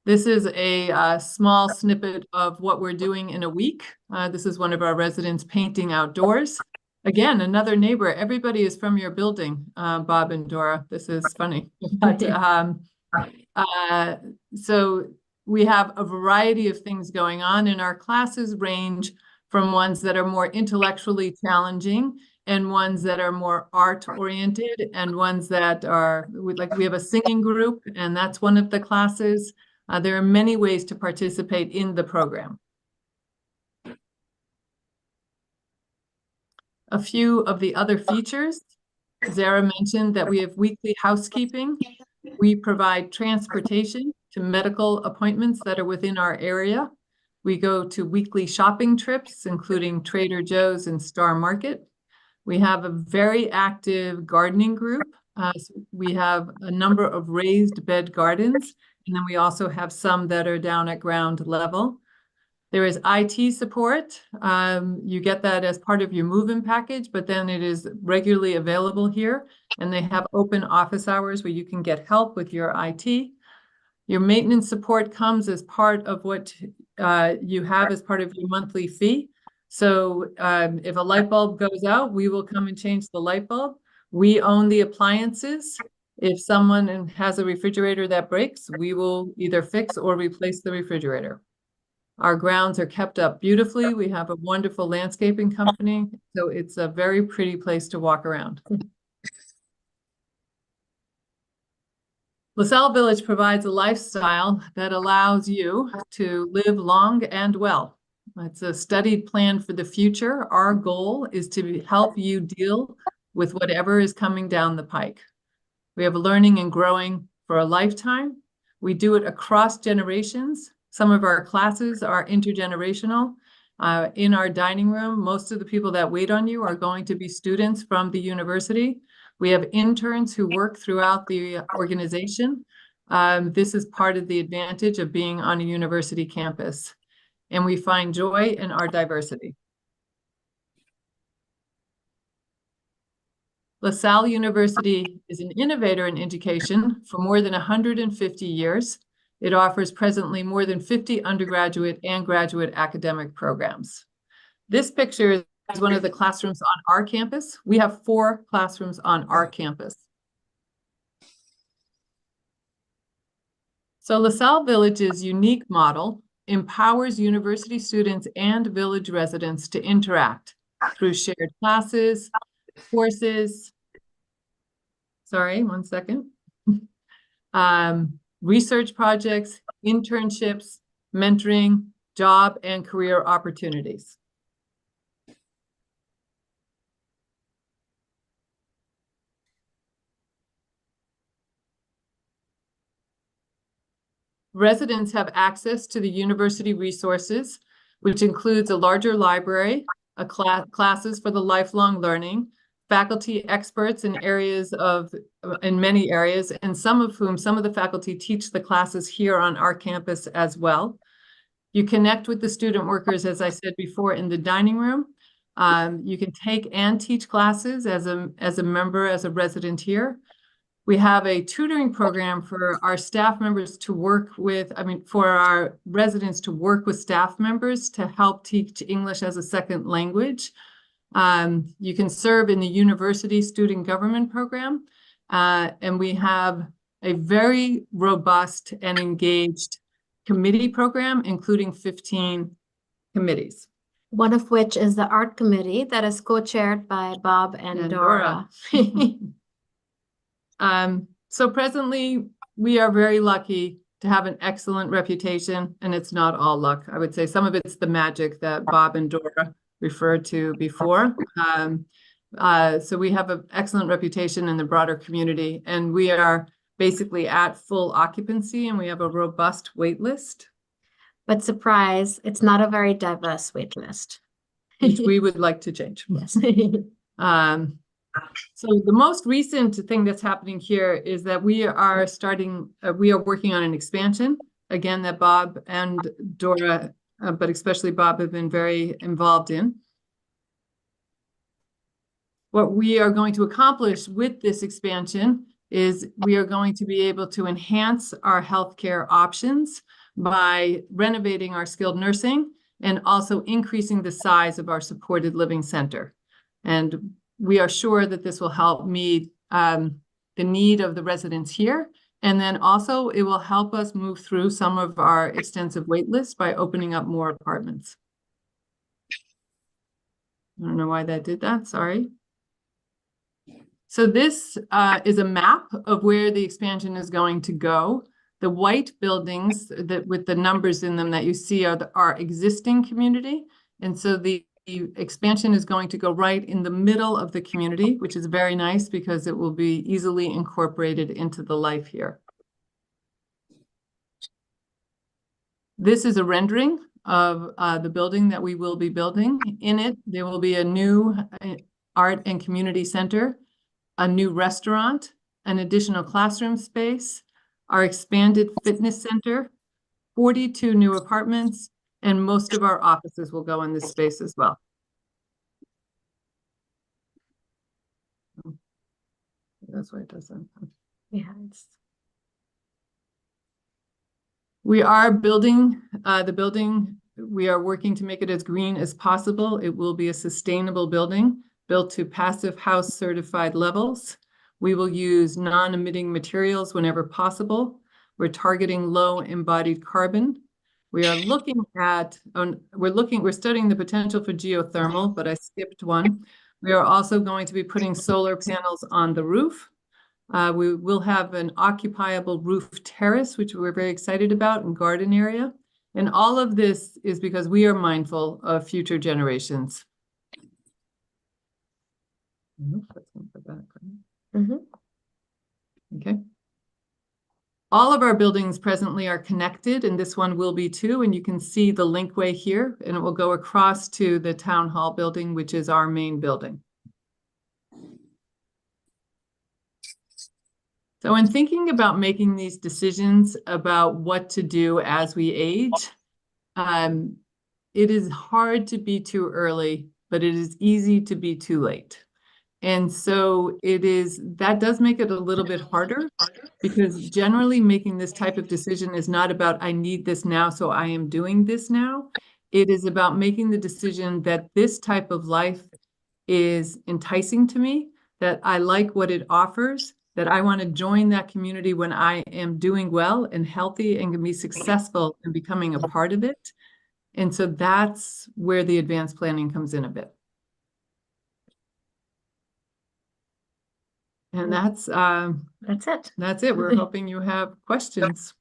[SPEAKER 12] This is a small snippet of what we're doing in a week. This is one of our residents painting outdoors. Again, another neighbor. Everybody is from your building, Bob and Dora. This is funny. But, so we have a variety of things going on, and our classes range from ones that are more intellectually challenging and ones that are more art-oriented and ones that are, like we have a singing group, and that's one of the classes. There are many ways to participate in the program. A few of the other features, Zara mentioned that we have weekly housekeeping. We provide transportation to medical appointments that are within our area. We go to weekly shopping trips, including Trader Joe's and Star Market. We have a very active gardening group. So we have a number of raised bed gardens, and then we also have some that are down at ground level. There is IT support. You get that as part of your move-in package, but then it is regularly available here. And they have open office hours where you can get help with your IT. Your maintenance support comes as part of what you have as part of your monthly fee. So if a light bulb goes out, we will come and change the light bulb. We own the appliances. If someone has a refrigerator that breaks, we will either fix or replace the refrigerator. Our grounds are kept up beautifully. We have a wonderful landscaping company, so it's a very pretty place to walk around. LaSalle Village provides a lifestyle that allows you to live long and well. It's a studied plan for the future. Our goal is to help you deal with whatever is coming down the pike. We have learning and growing for a lifetime. We do it across generations. Some of our classes are intergenerational. In our dining room, most of the people that wait on you are going to be students from the university. We have interns who work throughout the organization. This is part of the advantage of being on a university campus. And we find joy in our diversity. LaSalle University is an innovator in education for more than 150 years. It offers presently more than 50 undergraduate and graduate academic programs. This picture is one of the classrooms on our campus. We have 4 classrooms on our campus. So LaSalle Village's unique model empowers university students and village residents to interact through shared classes, courses. Sorry, one second. Research projects, internships, mentoring, job and career opportunities. Residents have access to the university resources, which includes a larger library, classes for the lifelong learning, faculty experts in many areas, and some of the faculty teach the classes here on our campus as well. You connect with the student workers, as I said before, in the dining room. You can take and teach classes as a member, as a resident here. We have a tutoring program for our staff members to work with, for our residents to work with staff members to help teach English as a second language. You can serve in the university student government program, and we have a very robust and engaged committee program, including 15 committees.
[SPEAKER 11] One of which is the art committee that is co-chaired by Bob and Dora.
[SPEAKER 12] So presently, we are very lucky to have an excellent reputation, and it's not all luck. I would say some of it's the magic that Bob and Dora referred to before. So we have an excellent reputation in the broader community, and we are basically at full occupancy, and we have a robust wait list.
[SPEAKER 11] But surprise, it's not a very diverse wait list.
[SPEAKER 12] Which we would like to change.
[SPEAKER 11] Yes.
[SPEAKER 12] So the most recent thing that's happening here is that we are working on an expansion, again, that Bob and Dora, but especially Bob, have been very involved in. What we are going to accomplish with this expansion is we are going to be able to enhance our healthcare options by renovating our skilled nursing and also increasing the size of our supported living center. And we are sure that this will help meet the need of the residents here. And then also it will help us move through some of our extensive wait lists by opening up more apartments. I don't know why that did that, sorry. So this is a map of where the expansion is going to go. The white buildings that with the numbers in them that you see are our existing community. And so the expansion is going to go right in the middle of the community, which is very nice because it will be easily incorporated into the life here. This is a rendering of the building that we will be building. In it, there will be a new art and community center, a new restaurant, an additional classroom space, our expanded fitness center, 42 new apartments, and most of our offices will go in this space as well. That's why it doesn't.
[SPEAKER 11] Yeah,
[SPEAKER 12] we are building the building. We are working to make it as green as possible. It will be a sustainable building built to passive house certified levels. We will use non-emitting materials whenever possible. We're targeting low embodied carbon. We are looking at, we're studying the potential for geothermal, but I skipped one. We are also going to be putting solar panels on the roof. We will have an occupiable roof terrace, which we're very excited about, and garden area. And all of this is because we are mindful of future generations. Okay. All of our buildings presently are connected, and this one will be too. And you can see the linkway here, and it will go across to the town hall building, which is our main building. So in thinking about making these decisions about what to do as we age, it is hard to be too early, but it is easy to be too late. And so that does make it a little bit harder, because generally making this type of decision is not about, I need this now, so I am doing this now. It is about making the decision that this type of life is enticing to me, that I like what it offers, that I want to join that community when I am doing well and healthy and can be successful in becoming a part of it. And so that's where the advanced planning comes in a bit. And that's
[SPEAKER 11] it.
[SPEAKER 12] That's it. We're hoping you have questions.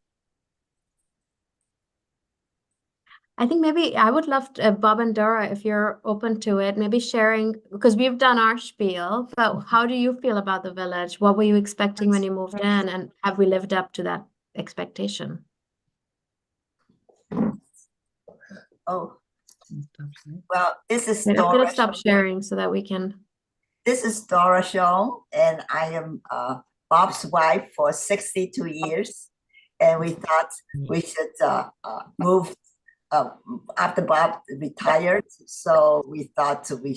[SPEAKER 11] I think maybe I would love to, Bob and Dora, if you're open to it, maybe sharing, because we've done our spiel, but how do you feel about the village? What were you expecting when you moved in, and have we lived up to that expectation?
[SPEAKER 13] Oh, well, this is
[SPEAKER 11] I'm
[SPEAKER 13] Dora.
[SPEAKER 11] going to stop sharing so that we can.
[SPEAKER 13] This is Dora Shaw, and I am Bob's wife for 62 years. And we thought we should move after Bob retired. So we thought we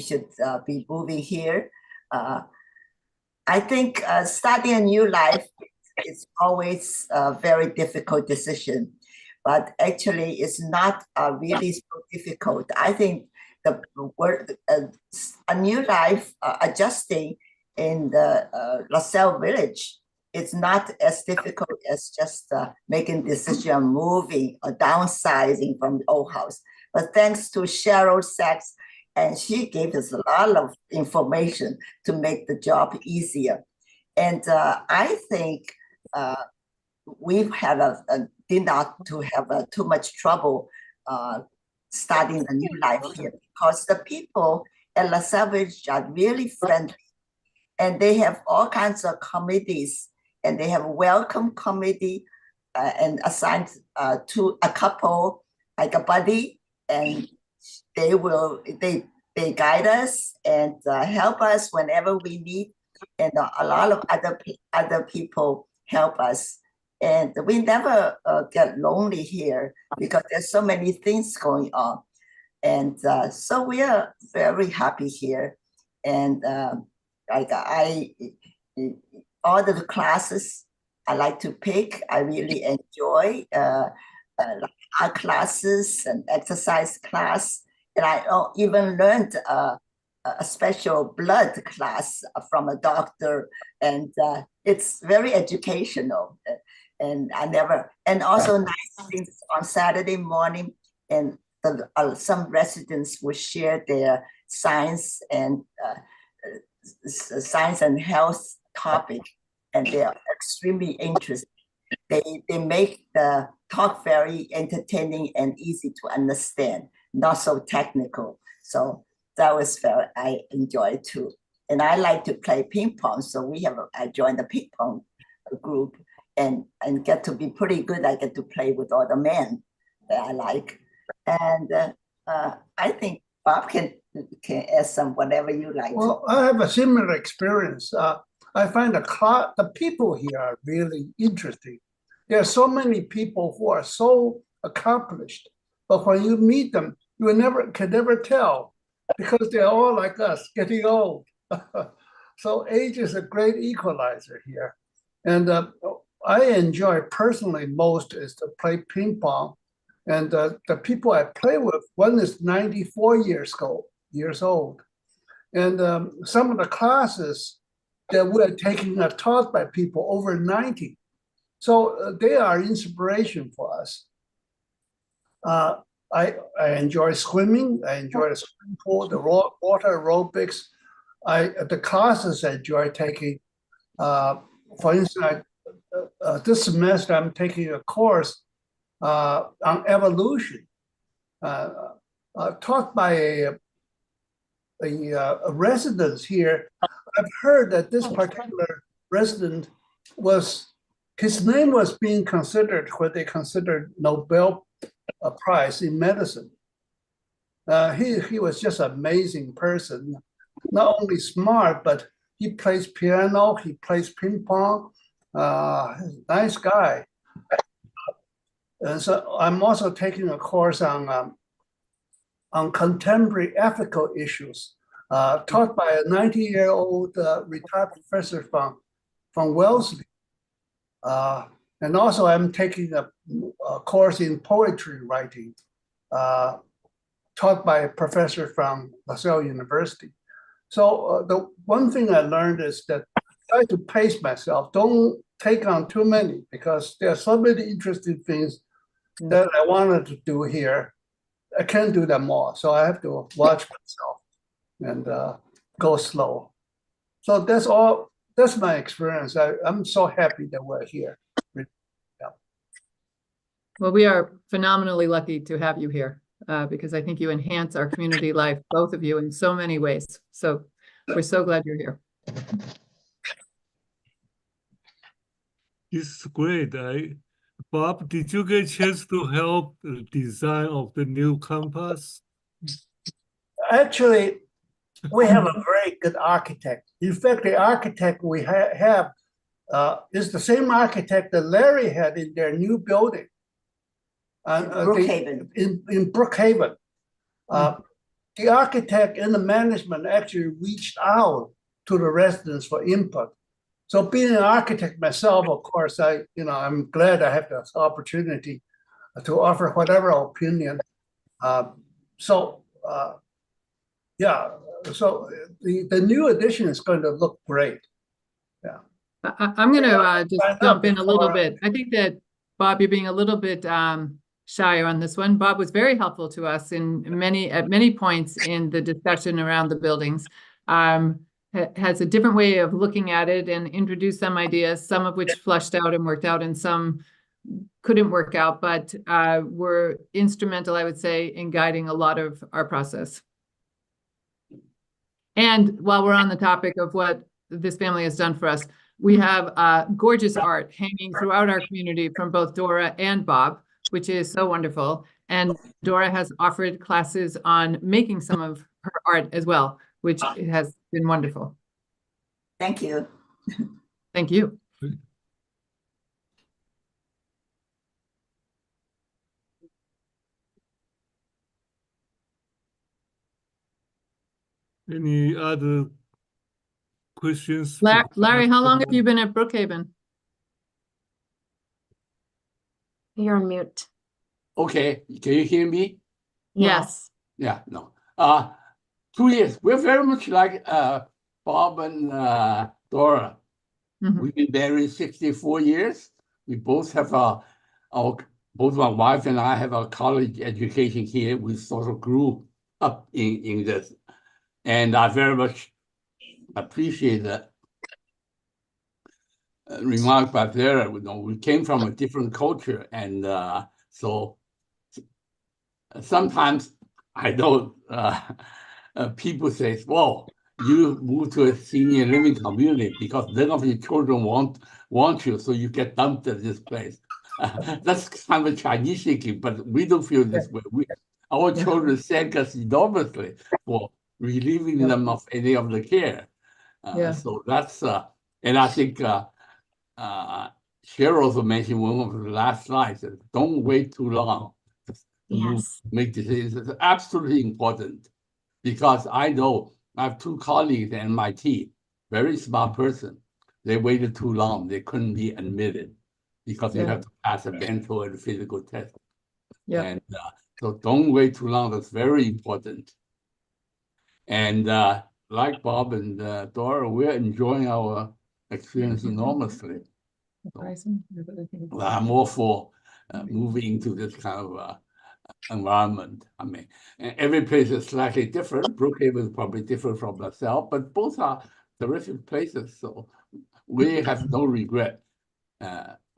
[SPEAKER 13] should be moving here. I think starting a new life is always a very difficult decision, but actually it's not really so difficult. I think the word a new life adjusting in the LaSalle village, it's not as difficult as just making decision moving or downsizing from the old house. But thanks to Cheryl Sachs, and she gave us a lot of information to make the job easier. And I think we've had did not to have too much trouble starting a new life here, because the people at La Salle Village are really friendly, and they have all kinds of committees, and they have a welcome committee and assigned to a couple, like a buddy, and they guide us and help us whenever we need, and a lot of other people help us. And we never get lonely here because there's so many things going on. And so we are very happy here. And like all the classes I like to pick, I really enjoy like art classes and exercise class. And I even learned a special blood class from a doctor, and it's very educational. And also nice things on Saturday morning, and some residents will share their science and health topic, and they are extremely interesting. They make the talk very entertaining and easy to understand, not so technical. So that was I enjoy too. And I like to play ping pong, so I joined the ping pong group and get to be pretty good. I get to play with all the men that I like. And I think Bob can add some whatever you like.
[SPEAKER 5] Well, I have a similar experience. I find the people here are really interesting. There are so many people who are so accomplished, but when you meet them, you can never tell, because they're all like us, getting old. So age is a great equalizer here. And I enjoy personally most is to play ping pong. And the people I play with, one is 94 years old. And some of the classes that we're taking are taught by people over 90. So they are inspiration for us. I enjoy swimming. I enjoy the swimming pool, the water aerobics. The classes I enjoy taking. For instance, this semester I'm taking a course on evolution, taught by a resident here. I've heard that this particular resident his name was being considered what they considered Nobel Prize in medicine. He was just an amazing person, not only smart, but he plays piano, he plays ping pong, nice guy. And so I'm also taking a course on contemporary ethical issues, taught by a 90-year-old retired professor from Wellesley. And also I'm taking a course in poetry writing, taught by a professor from La Salle University. So the one thing I learned is that I try to pace myself. Don't take on too many, because there are so many interesting things that I wanted to do here. I can't do them all. So I have to watch myself and go slow. So that's all. That's my experience. I'm so happy that we're here. Yeah.
[SPEAKER 12] Well, we are phenomenally lucky to have you here because I think you enhance our community life, both of you, in so many ways. So we're so glad you're here.
[SPEAKER 4] This is great. Bob, did you get a chance to help the design of the new campus?
[SPEAKER 5] Actually, we have a very good architect. In fact, the architect we have is the same architect that Larry had in their new building.
[SPEAKER 13] Brookhaven.
[SPEAKER 5] In Brookhaven. The architect and the management actually reached out to the residents for input. So being an architect myself, of course, I'm glad I have this opportunity to offer whatever opinion. Yeah, so the new addition is going to look great. Yeah.
[SPEAKER 12] I'm going to just jump in a little bit. I think that, Bob, you're being a little bit shy on this one. Bob was very helpful to us at many points in the discussion around the buildings. has a different way of looking at it and introduced some ideas, some of which flushed out and worked out, and some couldn't work out, but were instrumental, I would say, in guiding a lot of our process. And while we're on the topic of what this family has done for us, we have gorgeous art hanging throughout our community from both Dora and Bob, which is so wonderful. And Dora has offered classes on making some of her art as well, which has been wonderful.
[SPEAKER 13] Thank you.
[SPEAKER 12] Thank you.
[SPEAKER 4] Any other questions?
[SPEAKER 12] Larry, how long have you been at Brookhaven?
[SPEAKER 11] You're on mute.
[SPEAKER 8] Okay, can you hear me?
[SPEAKER 12] Yes.
[SPEAKER 8] Yeah, no. 2 years. We're very much like Bob and Dora. We've been married 64 years. We both have both my wife and I have a college education here. We sort of grew up in this. And I very much appreciate that remark by Vera. You know, we came from a different culture, and so sometimes I know people say, "Well, you move to a senior living community because none of your children want you, so you get dumped at this place." That's kind of Chinese thinking, but we don't feel this way. Our children thank us enormously for relieving them of any of the care. So that's, and I think Cheryl also mentioned one of the last slides, that don't wait too long to make decisions. It's absolutely important, because I know I have 2 colleagues at MIT, very smart person. They waited too long. They couldn't be admitted because you have to pass a mental and physical test. And so don't wait too long. That's very important. And like Bob and Dora, we're enjoying our experience enormously. So, I'm all for moving to this kind of environment. I mean, every place is slightly different. Brookhaven is probably different from myself, but both are terrific places. So we have no regret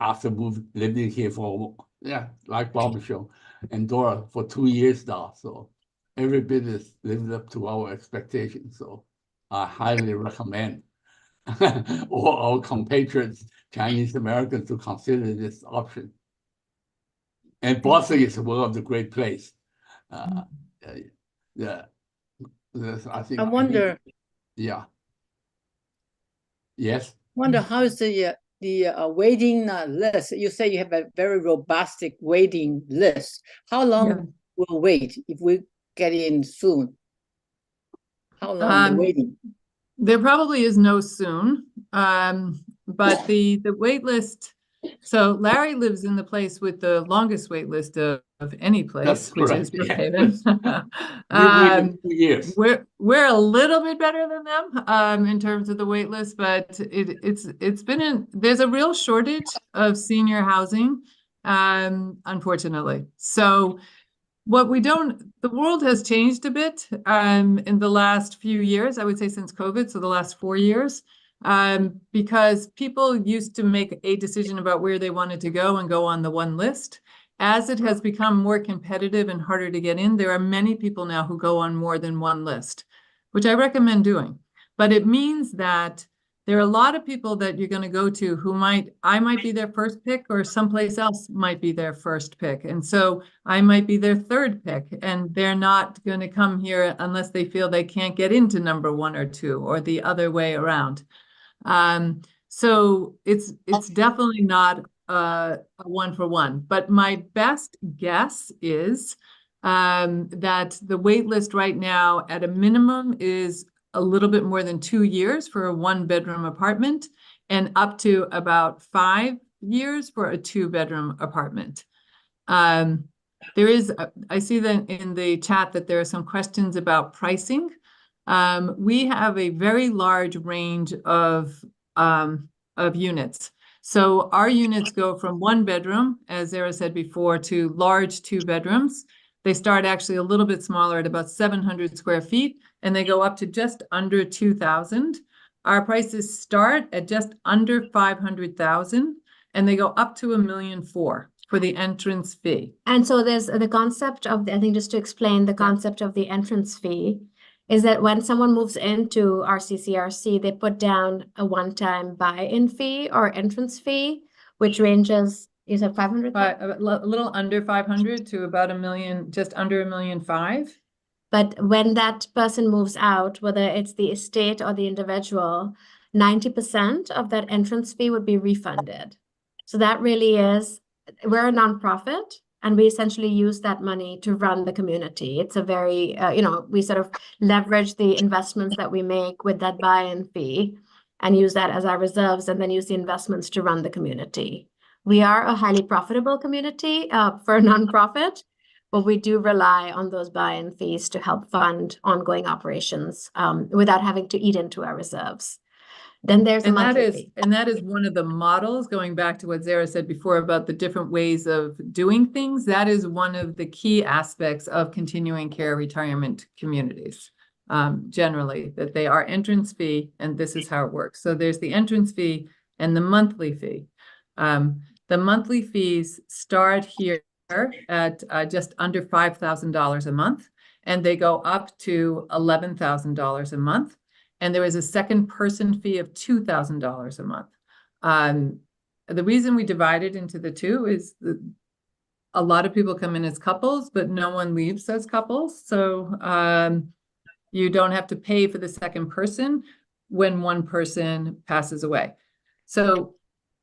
[SPEAKER 8] after living here for, like Bob show and Dora for 2 years now. So every bit is lived up to our expectations. So I highly recommend all our compatriots, Chinese Americans, to consider this option. And Boston is one of the great places. I think.
[SPEAKER 10] I wonder.
[SPEAKER 8] Yeah. Yes.
[SPEAKER 10] Wonder how is the waiting list? You say you have a very robust waiting list. How long will wait if we get in soon? How long the waiting?
[SPEAKER 12] There probably is no soon, but the wait list. So Larry lives in the place with the longest wait list of any place, which is Brookhaven.
[SPEAKER 8] Years.
[SPEAKER 12] We're a little bit better than them in terms of the wait list, but it's been there's a real shortage of senior housing, unfortunately. So the world has changed a bit in the last few years, I would say since COVID, so the last 4 years. Because people used to make a decision about where they wanted to go and go on the one list. As it has become more competitive and harder to get in, there are many people now who go on more than one list, which I recommend doing. But it means that there are a lot of people that you're going to go to who I might be their first pick, or someplace else might be their first pick. And so I might be their third pick, and they're not going to come here unless they feel they can't get into number 1 or 2, or the other way around. So it's definitely not a 1-for-1, but my best guess is that the wait list right now at a minimum is a little bit more than 2 years for a 1-bedroom apartment, and up to about 5 years for a 2-bedroom apartment. I see that in the chat that there are some questions about pricing. We have a very large range of units. So our units go from 1 bedroom, as Zara said before, to large 2 bedrooms. They start actually a little bit smaller at about 700 square feet, and they go up to just under 2,000. Our prices start at just under 500,000, and they go up to $1.4 million for the entrance fee.
[SPEAKER 11] And so there's the concept of, I think just to explain the concept of the entrance fee, is that when someone moves into our CCRC, they put down a one-time buy-in fee or entrance fee, which ranges, you said 500?
[SPEAKER 12] A little under 500 to about $1 million, just under $1.5 million.
[SPEAKER 11] But when that person moves out, whether it's the estate or the individual, 90% of that entrance fee would be refunded. So that really is, we're a nonprofit, and we essentially use that money to run the community. It's a very, we sort of leverage the investments that we make with that buy-in fee and use that as our reserves, and then use the investments to run the community. We are a highly profitable community for a nonprofit, but we do rely on those buy-in fees to help fund ongoing operations without having to eat into our reserves. Then there's a monthly fee.
[SPEAKER 12] And that is one of the models, going back to what Zara said before about the different ways of doing things. That is one of the key aspects of continuing care retirement communities, generally, that they are entrance fee, and this is how it works. So there's the entrance fee and the monthly fee. The monthly fees start here at just under $5,000 a month, and they go up to $11,000 a month. And there is a second person fee of $2,000 a month. The reason we divide it into the two is that a lot of people come in as couples, but no one leaves as couples. So you don't have to pay for the second person when one person passes away. So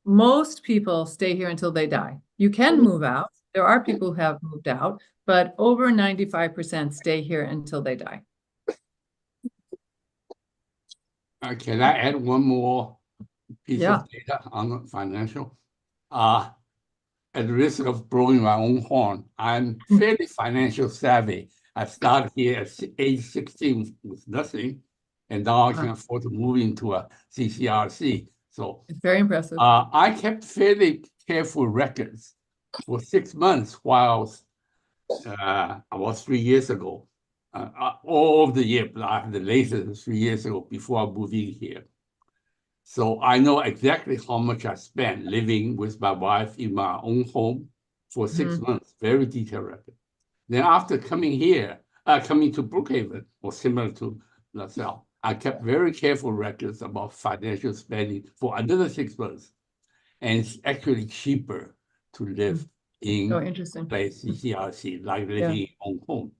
[SPEAKER 12] most people stay here until they die. You can move out. There are people who have moved out, but over 95% stay here until they die.
[SPEAKER 8] Can I add one more piece of data on the financial? At the risk of blowing my own horn, I'm fairly financial savvy. I started here at age 16 with nothing, and now I can afford to move into a CCRC. So
[SPEAKER 12] it's very impressive.
[SPEAKER 8] I kept fairly careful records for 6 months while about 3 years ago. All of the year, but the latest 3 years ago before moving here. So I know exactly how much I spent living with my wife in my own home for 6 months, very detailed record. Then after coming here, coming to Brookhaven, or similar to LaSalle, I kept very careful records about financial spending for another 6 months. And it's actually cheaper to live in place CCRC, like living in your own home.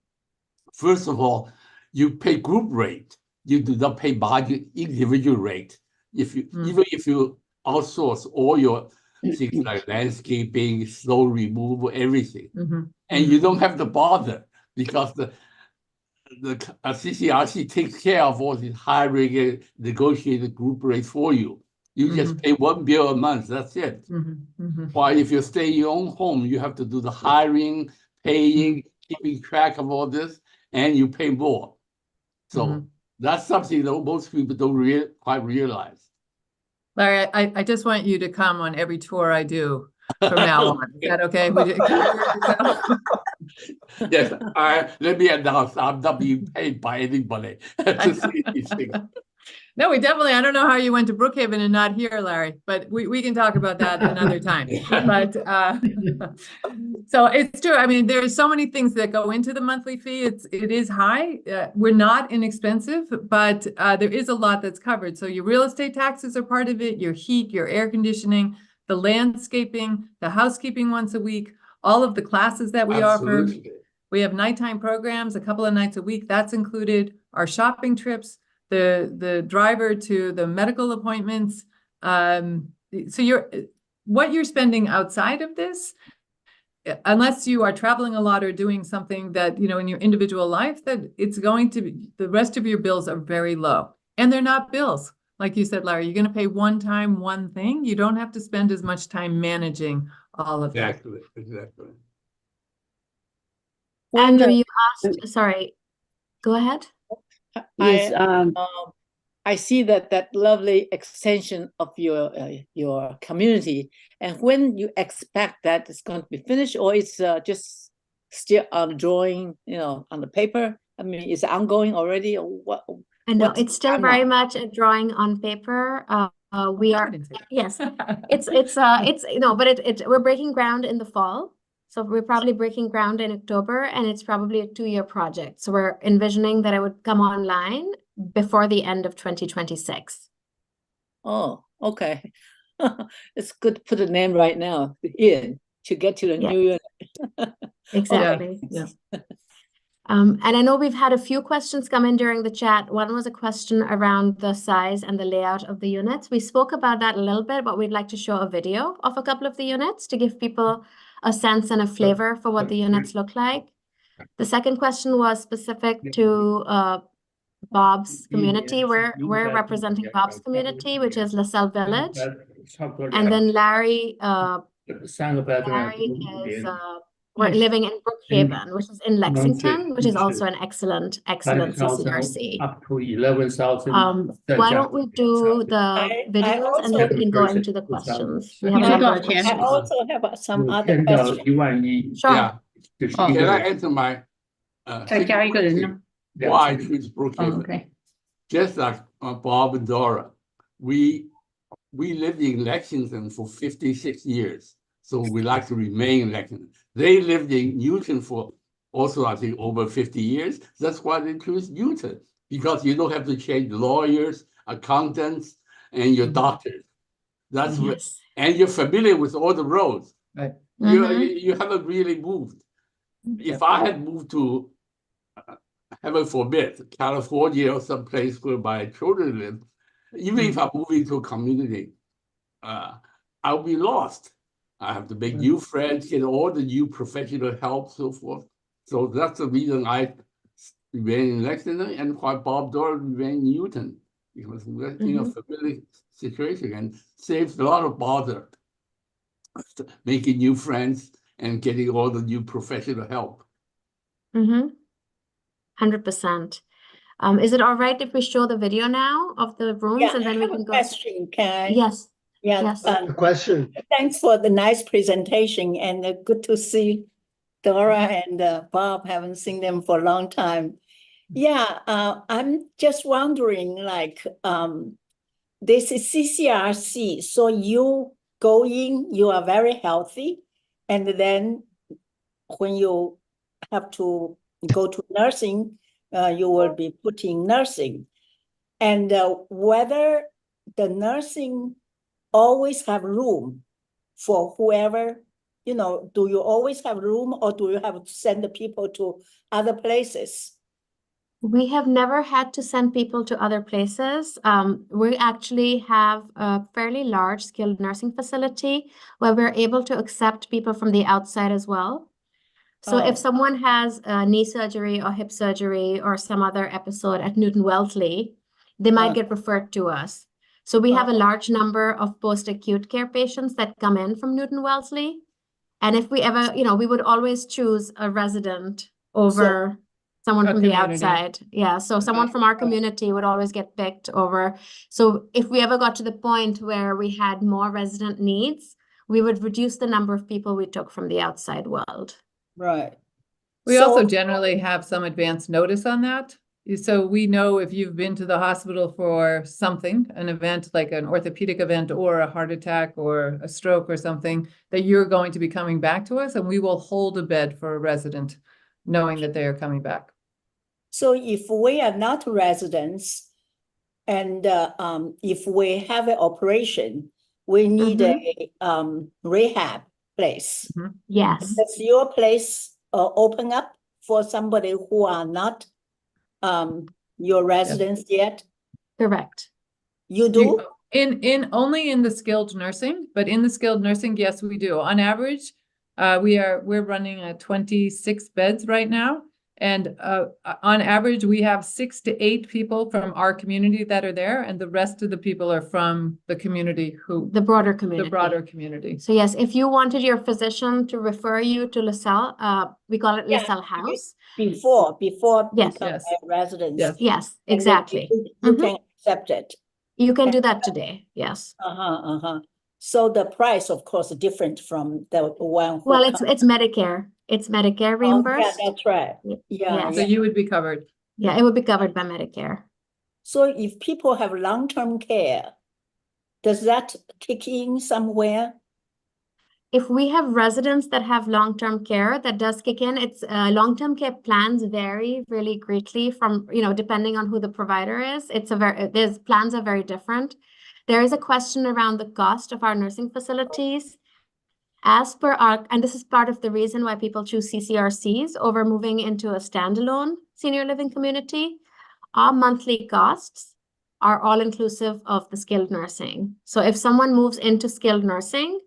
[SPEAKER 8] First of all, you pay group rate. You do not pay margin individual rate. If you even if you outsource all your things like landscaping, snow removal, everything, and you don't have to bother because the CCRC takes care of all the hiring and negotiated group rates for you. You just pay one bill a month. That's it. While if you stay in your own home, you have to do the hiring, paying, keeping track of all this, and you pay more. So that's something that most people don't quite realize.
[SPEAKER 12] Larry, I just want you to come on every tour I do from now on. Is that okay?
[SPEAKER 8] Yes, let me announce, I'm not being paid by anybody to see these things.
[SPEAKER 12] No, we definitely, I don't know how you went to Brookhaven and not here, Larry, but we can talk about that another time. But so it's true. I mean, there's so many things that go into the monthly fee. It is high. We're not inexpensive, but there is a lot that's covered. So your real estate taxes are part of it, your heat, your air conditioning, the landscaping, the housekeeping once a week, all of the classes that we offer. We have nighttime programs, a couple of nights a week. That's included. Our shopping trips, the driver to the medical appointments. So what you're spending outside of this, unless you are traveling a lot or doing something that, in your individual life, that it's going to be, the rest of your bills are very low. And they're not bills. Like you said, Larry, you're going to pay one time, one thing. You don't have to spend as much time managing all of that.
[SPEAKER 8] Exactly.
[SPEAKER 11] Andrew, you asked, sorry, go ahead.
[SPEAKER 10] Yes, I see that lovely extension of your community. And when you expect that it's going to be finished, or it's just still on drawing, on the paper? I mean, is it ongoing already or what?
[SPEAKER 11] And no,
[SPEAKER 10] what's
[SPEAKER 11] it's still
[SPEAKER 10] the
[SPEAKER 11] very
[SPEAKER 10] timeline?
[SPEAKER 11] much a drawing on paper. We are, yes, we're breaking ground in the fall. So we're probably breaking ground in October, and it's probably a 2-year project. So we're envisioning that it would come online before the end of 2026.
[SPEAKER 10] Oh, okay. It's good to put a name right now in to get to the
[SPEAKER 11] Yeah.
[SPEAKER 10] new unit.
[SPEAKER 11] Exactly.
[SPEAKER 12] Yeah.
[SPEAKER 11] And I know we've had a few questions come in during the chat. One was a question around the size and the layout of the units. We spoke about that a little bit, but we'd like to show a video of a couple of the units to give people a sense and a flavor for what the units look like. The second question was specific to Bob's community. We're representing Bob's community, which is LaSalle Village. And then Larry is we're living in Brookhaven, which is in Lexington, which is also an excellent CCRC. Why don't we do the videos and then we can go into the questions? We have a number of questions.
[SPEAKER 10] I also have some other questions.
[SPEAKER 11] Sure.
[SPEAKER 8] Yeah. Can I answer my why choose Brookhaven? Just like Bob and Dora, we lived in Lexington for 56 years. So we like to remain in Lexington. They lived in Newton for also, I think, over 50 years. That's why they choose Newton, because you don't have to change lawyers, accountants, and your doctors. That's what, and you're familiar with all the roads.
[SPEAKER 12] Right.
[SPEAKER 8] You haven't really moved. If I had moved to, heaven forbid, California or someplace where my children live, even if I'm moving to a community, I'll be lost. I have to make new friends, get all the new professional help, so forth. So that's the reason I remain in Lexington and why Bob Dora remain in Newton, because we're in a familiar situation and saves a lot of bother making new friends and getting all the new professional help.
[SPEAKER 11] 100%. Is it all right if we show the video now of the rooms and then we can go?
[SPEAKER 14] Question, can I?
[SPEAKER 11] Yes.
[SPEAKER 14] Yeah.
[SPEAKER 11] Yes.
[SPEAKER 5] Question.
[SPEAKER 14] Thanks for the nice presentation and good to see Dora and Bob. Haven't seen them for a long time. Yeah, I'm just wondering, like, this is CCRC, so you go in, you are very healthy, and then when you have to go to nursing, you will be putting nursing. And whether the nursing always have room for whoever, do you always have room or do you have to send the people to other places?
[SPEAKER 11] We have never had to send people to other places. We actually have a fairly large skilled nursing facility where we're able to accept people from the outside as well. So if someone has knee surgery or hip surgery or some other episode at Newton Wellesley, they might get referred to us. So we have a large number of post-acute care patients that come in from Newton Wellesley. And if we ever, we would always choose a resident over someone from the outside. Yeah, so someone from our community would always get picked over. So if we ever got to the point where we had more resident needs, we would reduce the number of people we took from the outside world.
[SPEAKER 14] Right.
[SPEAKER 12] We also generally have some advance notice on that. So we know if you've been to the hospital for something, an event like an orthopedic event or a heart attack or a stroke or something, that you're going to be coming back to us, and we will hold a bed for a resident knowing that they are coming back.
[SPEAKER 14] So if we are not residents and if we have an operation, we need a rehab place.
[SPEAKER 11] Yes.
[SPEAKER 14] Does your place open up for somebody who are not your residents yet?
[SPEAKER 11] Correct.
[SPEAKER 14] You do?
[SPEAKER 12] Only in the skilled nursing, but in the skilled nursing, yes, we do. On average, we're running at 26 beds right now. And on average, we have 6 to 8 people from our community that are there, and the rest of the people are from the community
[SPEAKER 11] the broader community.
[SPEAKER 12] The broader community.
[SPEAKER 11] So yes, if you wanted your physician to refer you to LaSalle, we call it LaSalle House.
[SPEAKER 14] Before
[SPEAKER 11] yes.
[SPEAKER 14] become a residence.
[SPEAKER 11] Yes, exactly.
[SPEAKER 14] You can accept it.
[SPEAKER 11] You can do that today. Yes.
[SPEAKER 14] So the price, of course, is different from the one.
[SPEAKER 11] Well, it's Medicare. It's Medicare
[SPEAKER 14] Oh, yeah,
[SPEAKER 11] reimbursed.
[SPEAKER 14] that's right. Yeah,
[SPEAKER 11] Yes.
[SPEAKER 12] So you would be covered.
[SPEAKER 11] Yeah, it would be covered by Medicare.
[SPEAKER 14] So if people have long-term care, does that kick in somewhere?
[SPEAKER 11] If we have residents that have long-term care, that does kick in. It's long-term care plans vary really greatly from, depending on who the provider is. There's plans are very different. There is a question around the cost of our nursing facilities. As per our, and this is part of the reason why people choose CCRCs over moving into a standalone senior living community. Our monthly costs are all inclusive of the skilled nursing. So if someone moves into skilled nursing,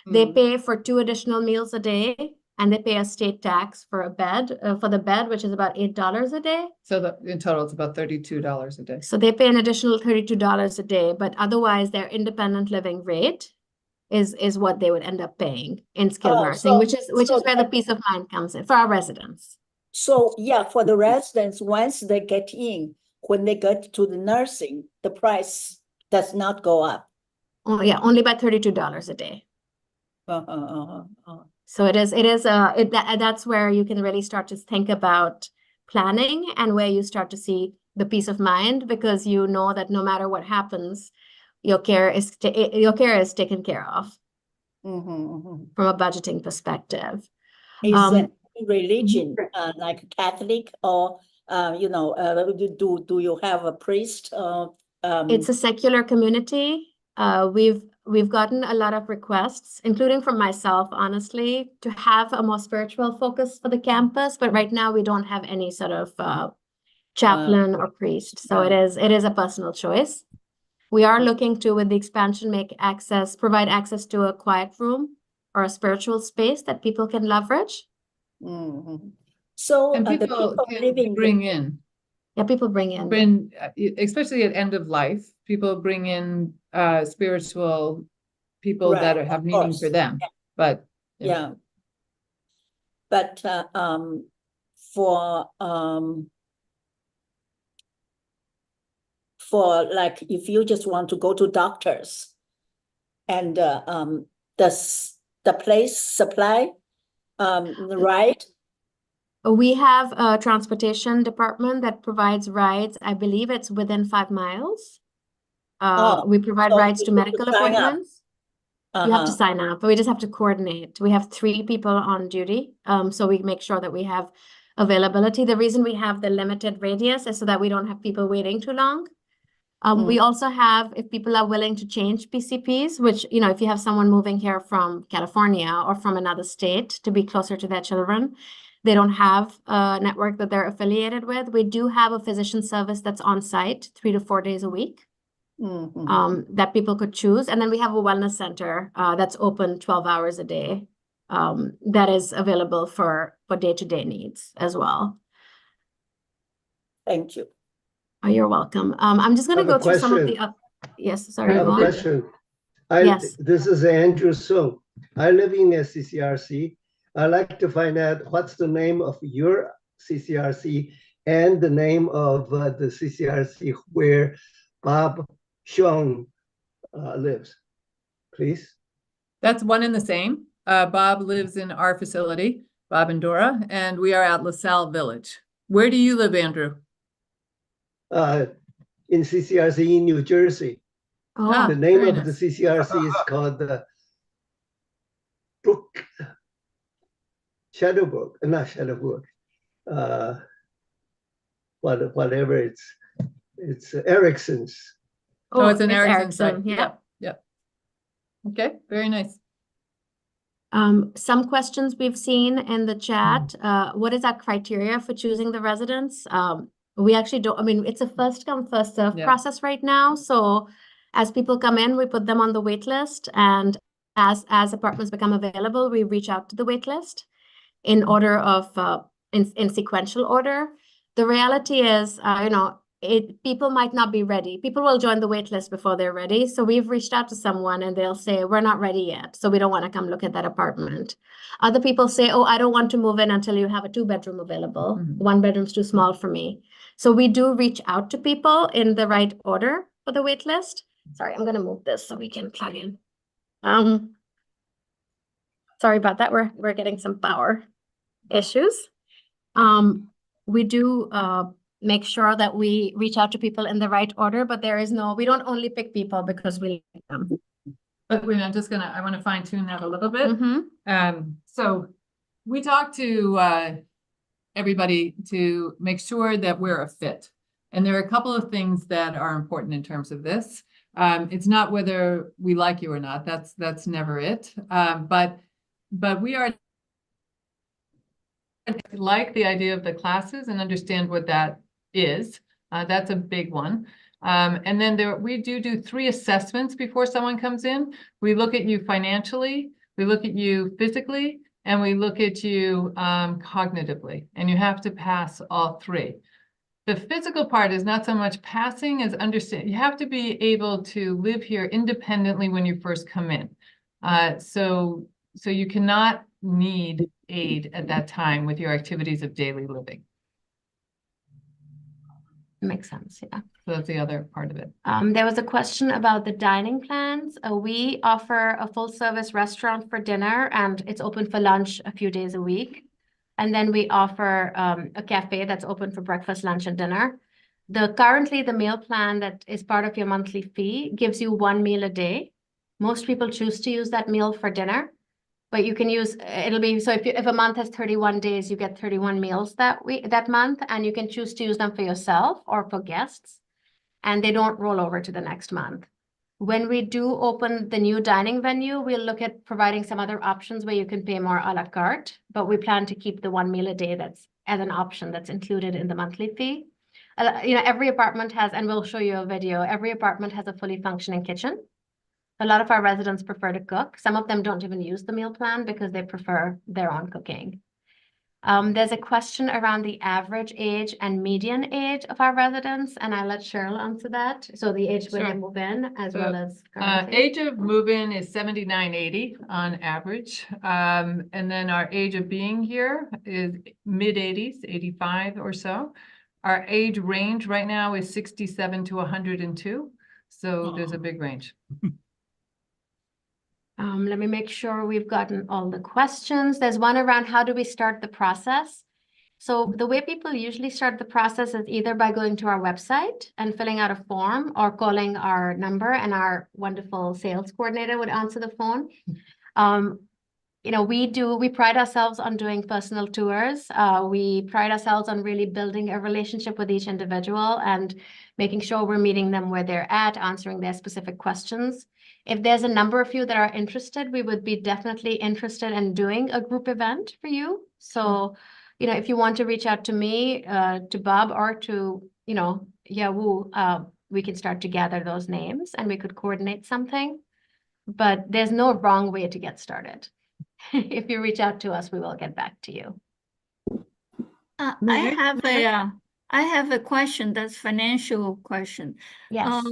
[SPEAKER 11] they pay for 2 additional meals a day, and they pay a state tax for a bed, for the bed, which is about $8 a day.
[SPEAKER 12] So in total, it's about $32 a day.
[SPEAKER 11] So they pay an additional $32 a day, but otherwise their independent living rate is what they would end up paying in skilled nursing, which is where the peace of mind comes in for our residents.
[SPEAKER 14] So yeah, for the residents, once they get in, when they get to the nursing, the price does not go up.
[SPEAKER 11] Oh yeah, only by $32 a day. So that's where you can really start to think about planning and where you start to see the peace of mind, because you know that no matter what happens, your care is taken care of from a budgeting perspective.
[SPEAKER 14] Is that religion like Catholic or do you have a priest?
[SPEAKER 11] It's a secular community. We've gotten a lot of requests, including from myself, honestly, to have a more spiritual focus for the campus. But right now we don't have any sort of chaplain or priest. So it is a personal choice. We are looking to, with the expansion, provide access to a quiet room or a spiritual space that people can leverage.
[SPEAKER 14] So
[SPEAKER 12] and
[SPEAKER 14] the
[SPEAKER 12] people can
[SPEAKER 14] living
[SPEAKER 12] bring in.
[SPEAKER 11] Yeah, people bring in.
[SPEAKER 12] Especially at end of life, people bring in spiritual people that have meaning for them. But
[SPEAKER 14] yeah. But for like if you just want to go to doctors, and does the place supply the ride?
[SPEAKER 11] We have a transportation department that provides rides. I believe it's within 5 miles. We provide rides to medical appointments. You have to sign up, but we just have to coordinate. We have 3 people on duty, so we make sure that we have availability. The reason we have the limited radius is so that we don't have people waiting too long. We also have, if people are willing to change PCPs, which, if you have someone moving here from California or from another state to be closer to their children, they don't have a network that they're affiliated with. We do have a physician service that's on site 3 to 4 days a week that people could choose. And then we have a wellness center that's open 12 hours a day that is available for day-to-day needs as well.
[SPEAKER 14] Thank you.
[SPEAKER 11] Oh, you're welcome. I'm just going to go through some of the yes, sorry.
[SPEAKER 15] I have a question.
[SPEAKER 11] Yes.
[SPEAKER 15] This is Andrew Sung. I live in a CCRC. I'd like to find out what's the name of your CCRC and the name of the CCRC where Bob Sean lives, please.
[SPEAKER 12] That's one and the same. Bob lives in our facility, Bob and Dora, and we are at LaSalle Village. Where do you live, Andrew?
[SPEAKER 15] In CCRC in New Jersey.
[SPEAKER 11] Oh,
[SPEAKER 15] the name of
[SPEAKER 12] nice.
[SPEAKER 15] the CCRC is called Shadowbrook, not Shadowbrook. Whatever it's Erickson's.
[SPEAKER 12] Oh, it's an
[SPEAKER 11] it's
[SPEAKER 12] Erickson
[SPEAKER 11] Erickson,
[SPEAKER 12] site.
[SPEAKER 11] yeah.
[SPEAKER 12] Yep. Okay, very nice.
[SPEAKER 11] Some questions we've seen in the chat. What is our criteria for choosing the residents? We actually don't, it's a first come, first serve process right now. So as people come in, we put them on the wait list, and as apartments become available, we reach out to the wait list in order of, in sequential order. The reality is, people might not be ready. People will join the wait list before they're ready. So we've reached out to someone and they'll say, we're not ready yet, so we don't want to come look at that apartment. Other people say, oh, I don't want to move in until you have a 2-bedroom available. 1 bedroom's too small for me. So we do reach out to people in the right order for the wait list. Sorry, I'm going to move this so we can plug in. Sorry about that. We're getting some power. issues. We do make sure that we reach out to people in the right order, but we don't only pick people because we like them.
[SPEAKER 12] But I want to fine tune that a little bit.
[SPEAKER 11] Mm-hmm.
[SPEAKER 12] So we talk to everybody to make sure that we're a fit. And there are a couple of things that are important in terms of this. It's not whether we like you or not. That's never it. But we are like the idea of the classes and understand what that is. That's a big one. And then we do 3 assessments before someone comes in. We look at you financially, we look at you physically, and we look at you cognitively. And you have to pass all 3. The physical part is not so much passing as understand. You have to be able to live here independently when you first come in. So you cannot need aid at that time with your activities of daily living.
[SPEAKER 11] Makes sense, yeah.
[SPEAKER 12] So that's the other part of it.
[SPEAKER 11] There was a question about the dining plans. We offer a full service restaurant for dinner, and it's open for lunch a few days a week. And then we offer a cafe that's open for breakfast, lunch, and dinner. Currently, the meal plan that is part of your monthly fee gives you 1 meal a day. Most people choose to use that meal for dinner, but you can use, so if a month has 31 days, you get 31 meals that month, and you can choose to use them for yourself or for guests, and they don't roll over to the next month. When we do open the new dining venue, we'll look at providing some other options where you can pay more a la carte, but we plan to keep the 1 meal a day that's as an option that's included in the monthly fee. Every apartment has, and we'll show you a video, every apartment has a fully functioning kitchen. A lot of our residents prefer to cook. Some of them don't even use the meal plan because they prefer their own cooking. There's a question around the average age and median age of our residents, and I'll let Cheryl answer that. So the age when they move in, as well as currently.
[SPEAKER 12] Age of move-in is 79-80 on average. And then our age of being here is mid-80s, 85 or so. Our age range right now is 67 to 102. So there's a big range.
[SPEAKER 11] Let me make sure we've gotten all the questions. There's one around how do we start the process? So the way people usually start the process is either by going to our website and filling out a form or calling our number, and our wonderful sales coordinator would answer the phone. We pride ourselves on doing personal tours. We pride ourselves on really building a relationship with each individual and making sure we're meeting them where they're at, answering their specific questions. If there's a number of you that are interested, we would be definitely interested in doing a group event for you. So, if you want to reach out to me, to Bob, or to, Yauwu, we can start to gather those names and we could coordinate something. But there's no wrong way to get started. If you reach out to us, we will get back to you.
[SPEAKER 6] I have a question. That's financial question.
[SPEAKER 11] Yes.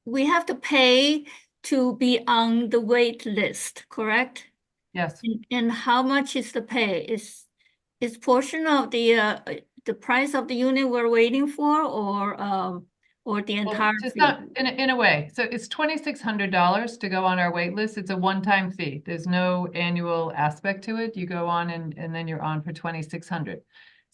[SPEAKER 6] We have to pay to be on the wait list, correct?
[SPEAKER 12] Yes.
[SPEAKER 6] And how much is the pay? Is portion of the price of the unit we're waiting for, or the entire fee?
[SPEAKER 12] In a way. So it's $2,600 to go on our wait list. It's a one-time fee. There's no annual aspect to it. You go on and then you're on for $2,600.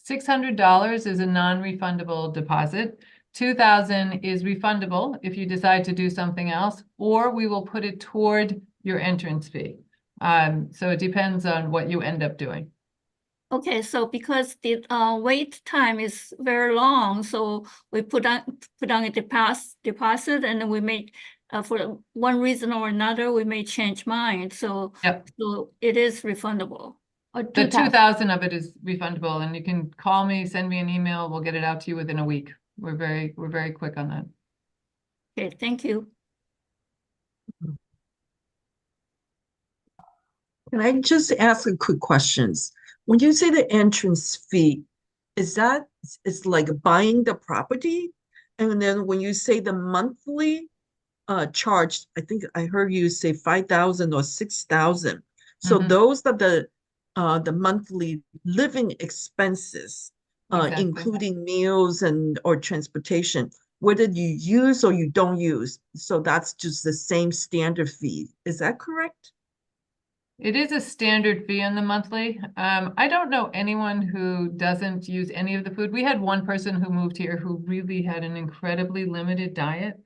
[SPEAKER 12] $600 is a non-refundable deposit. $2,000 is refundable if you decide to do something else, or we will put it toward your entrance fee. So it depends on what you end up doing.
[SPEAKER 6] Okay, so because the wait time is very long, so we put on a deposit, and then we make for one reason or another we may change mind. So so it is refundable.
[SPEAKER 12] The $2,000 of it is refundable, and you can call me, send me an email. We'll get it out to you within a week. We're very quick on that.
[SPEAKER 6] Okay, thank you.
[SPEAKER 16] Can I just ask a quick questions? When you say the entrance fee, it's like buying the property? And then when you say the monthly charge, I think I heard you say 5,000 or 6,000. So those are the monthly living expenses,
[SPEAKER 12] Exactly.
[SPEAKER 16] including meals or transportation, whether you use or you don't use. So that's just the same standard fee. Is that correct?
[SPEAKER 12] It is a standard fee on the monthly. I don't know anyone who doesn't use any of the food. We had one person who moved here who really had an incredibly limited diet.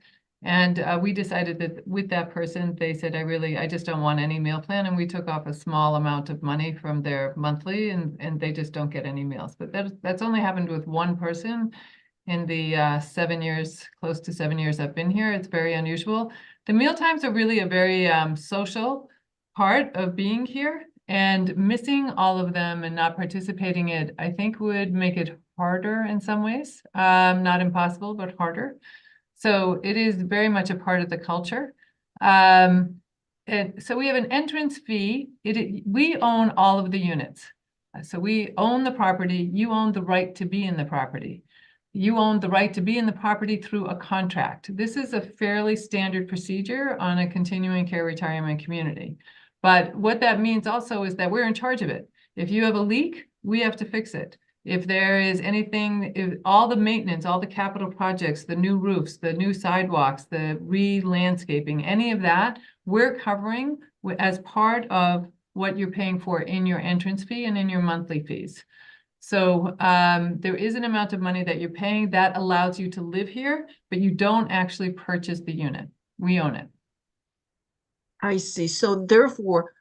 [SPEAKER 12] And we decided that with that person, they said, I just don't want any meal plan. And we took off a small amount of money from their monthly and they just don't get any meals. But that's only happened with one person in the 7 years, close to 7 years I've been here. It's very unusual. The meal times are really a very social part of being here, and missing all of them and not participating in it, I think would make it harder in some ways. Not impossible, but harder. So it is very much a part of the culture. And so we have an entrance fee. We own all of the units. So we own the property. You own the right to be in the property. You own the right to be in the property through a contract. This is a fairly standard procedure on a continuing care retirement community. But what that means also is that we're in charge of it. If you have a leak, we have to fix it. If there is anything, if all the maintenance, all the capital projects, the new roofs, the new sidewalks, the re-landscaping, any of that, we're covering as part of what you're paying for in your entrance fee and in your monthly fees. So there is an amount of money that you're paying that allows you to live here, but you don't actually purchase the unit. We own it.
[SPEAKER 16] I see. So therefore,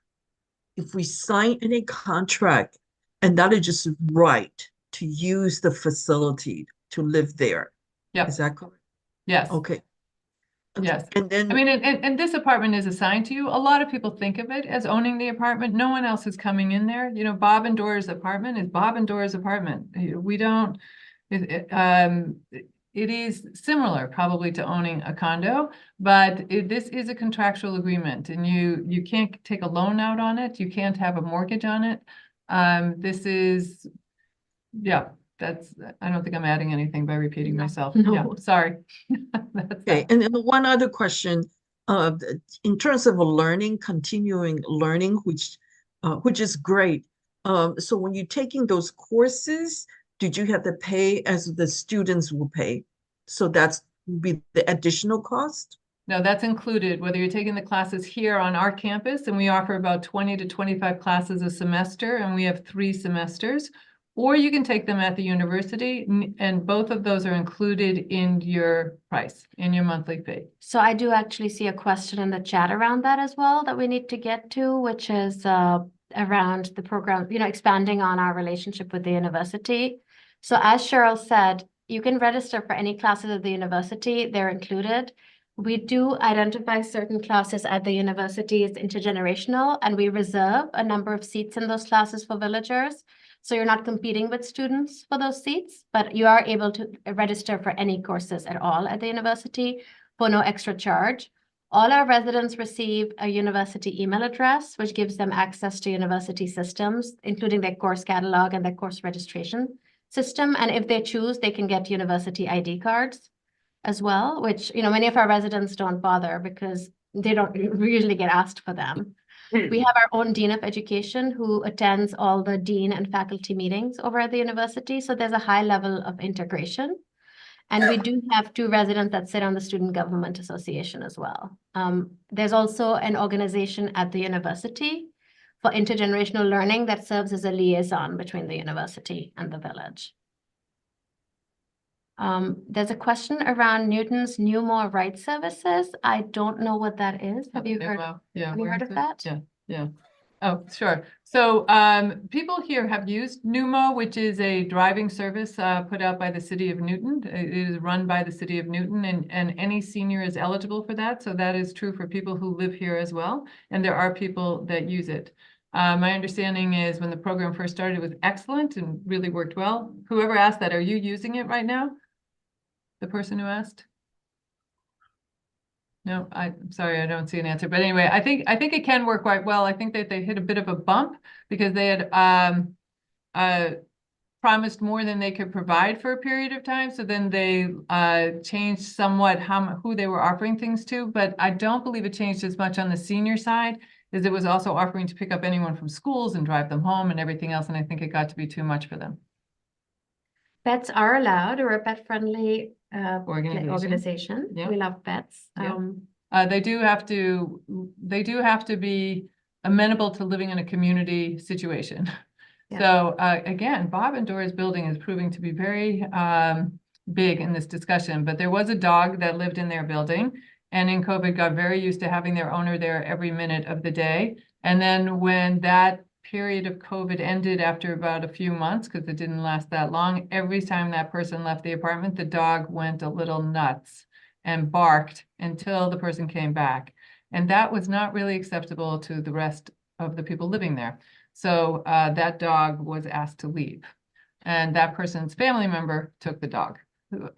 [SPEAKER 16] if we sign any contract and that is just right to use the facility to live there.
[SPEAKER 12] Yeah.
[SPEAKER 16] Is that correct?
[SPEAKER 12] Yes.
[SPEAKER 16] Okay.
[SPEAKER 12] Yes.
[SPEAKER 16] And then
[SPEAKER 12] I mean, and this apartment is assigned to you. A lot of people think of it as owning the apartment. No one else is coming in there. You know, Bob and Dora's apartment is Bob and Dora's apartment. We don't, it is similar probably to owning a condo, but this is a contractual agreement and you can't take a loan out on it. You can't have a mortgage on it. This is, yeah, I don't think I'm adding anything by repeating myself.
[SPEAKER 11] No.
[SPEAKER 12] Yeah, sorry.
[SPEAKER 16] okay, and then one other question, in terms of learning, continuing learning, which is great. So when you're taking those courses, did you have to pay as the students will pay? So that's be the additional cost?
[SPEAKER 12] No, that's included, whether you're taking the classes here on our campus, and we offer about 20 to 25 classes a semester, and we have 3 semesters, or you can take them at the university, and both of those are included in your price, in your monthly fee.
[SPEAKER 11] So I do actually see a question in the chat around that as well that we need to get to, which is around the program, expanding on our relationship with the university. So as Cheryl said, you can register for any classes at the university, they're included. We do identify certain classes at the university as intergenerational, and we reserve a number of seats in those classes for villagers. So you're not competing with students for those seats, but you are able to register for any courses at all at the university for no extra charge. All our residents receive a university email address, which gives them access to university systems, including their course catalog and their course registration system. And if they choose, they can get university ID cards as well, which, many of our residents don't bother because they don't usually get asked for them. We have our own Dean of Education who attends all the dean and faculty meetings over at the university. So there's a high level of integration. And we do have 2 residents that sit on the Student Government Association as well. There's also an organization at the university for intergenerational learning that serves as a liaison between the university and the village. There's a question around Newton's New More Rights Services. I don't know what that is. Have you heard?
[SPEAKER 12] Yeah,
[SPEAKER 11] Have you heard of that?
[SPEAKER 12] Yeah. Oh, sure. So people here have used Numo, which is a driving service put out by the city of Newton. It is run by the city of Newton, and any senior is eligible for that. So that is true for people who live here as well. And there are people that use it. My understanding is when the program first started, it was excellent and really worked well. Whoever asked that, are you using it right now? The person who asked? No, I'm sorry, I don't see an answer. But anyway, I think it can work quite well. I think that they hit a bit of a bump because they had promised more than they could provide for a period of time. So then they changed somewhat who they were offering things to. But I don't believe it changed as much on the senior side as it was also offering to pick up anyone from schools and drive them home and everything else. And I think it got to be too much for them.
[SPEAKER 11] Pets are allowed. We're a pet-friendly organization.
[SPEAKER 12] Yeah.
[SPEAKER 11] We love pets.
[SPEAKER 12] Yeah. They do have to be amenable to living in a community situation.
[SPEAKER 11] Yeah.
[SPEAKER 12] So again, Bob and Dora's building is proving to be very big in this discussion, but there was a dog that lived in their building and in COVID got very used to having their owner there every minute of the day. And then when that period of COVID ended after about a few months, because it didn't last that long, every time that person left the apartment, the dog went a little nuts and barked until the person came back. And that was not really acceptable to the rest of the people living there. So that dog was asked to leave, and that person's family member took the dog.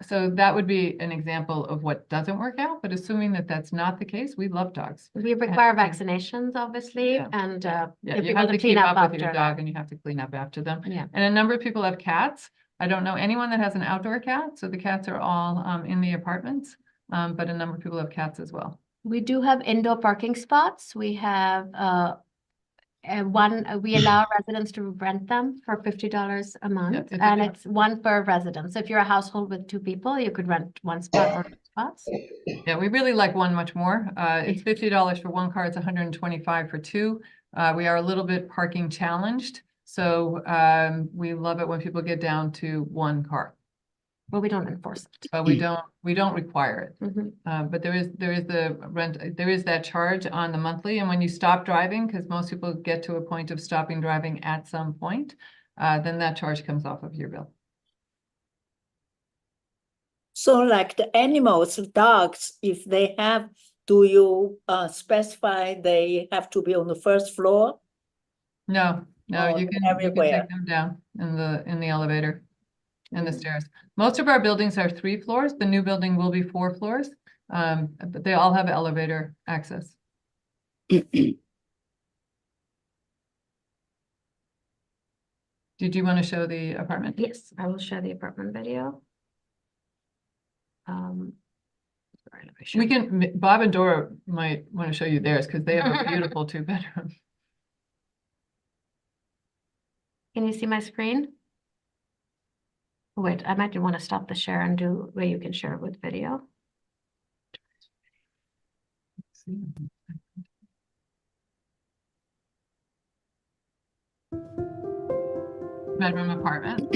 [SPEAKER 12] So that would be an example of what doesn't work out, but assuming that that's not the case, we love dogs.
[SPEAKER 11] We require vaccinations, obviously,
[SPEAKER 12] Yeah.
[SPEAKER 11] and
[SPEAKER 12] Yeah,
[SPEAKER 11] if
[SPEAKER 12] you
[SPEAKER 11] people
[SPEAKER 12] have to
[SPEAKER 11] clean
[SPEAKER 12] keep
[SPEAKER 11] up
[SPEAKER 12] up with your
[SPEAKER 11] after
[SPEAKER 12] dog
[SPEAKER 11] that.
[SPEAKER 12] and you have to clean up after them.
[SPEAKER 11] Yeah.
[SPEAKER 12] And a number of people have cats. I don't know anyone that has an outdoor cat, so the cats are all in the apartments, but a number of people have cats as well.
[SPEAKER 11] We do have indoor parking spots. We have we allow residents to rent them for $50 a month,
[SPEAKER 12] it's a
[SPEAKER 11] and
[SPEAKER 12] good-
[SPEAKER 11] it's one per resident. So if you're a household with 2 people, you could rent one spot or 2 spots.
[SPEAKER 12] Yeah, we really like one much more. It's $50 for one car, it's $125 for 2. We are a little bit parking challenged, so we love it when people get down to 1 car.
[SPEAKER 11] But we don't enforce it.
[SPEAKER 12] But we don't require it.
[SPEAKER 11] Mhm.
[SPEAKER 12] But there is the rent, there is that charge on the monthly, and when you stop driving, because most people get to a point of stopping driving at some point, then that charge comes off of your bill.
[SPEAKER 14] So like the animals, dogs, if they have, do you specify they have to be on the first floor?
[SPEAKER 12] No,
[SPEAKER 14] Oh,
[SPEAKER 12] you can
[SPEAKER 14] everywhere.
[SPEAKER 12] take them down in the elevator and the stairs. Most of our buildings are 3 floors. The new building will be 4 floors, but they all have elevator access. Did you want to show the apartment?
[SPEAKER 11] Yes, I will share the apartment video. Sorry, let me show
[SPEAKER 12] We can, Bob and Dora might want to show you theirs because they have a beautiful 2-bedroom.
[SPEAKER 11] Can you see my screen? Wait, I might want to stop the share and do where you can share with video.
[SPEAKER 12] Bedroom apartment.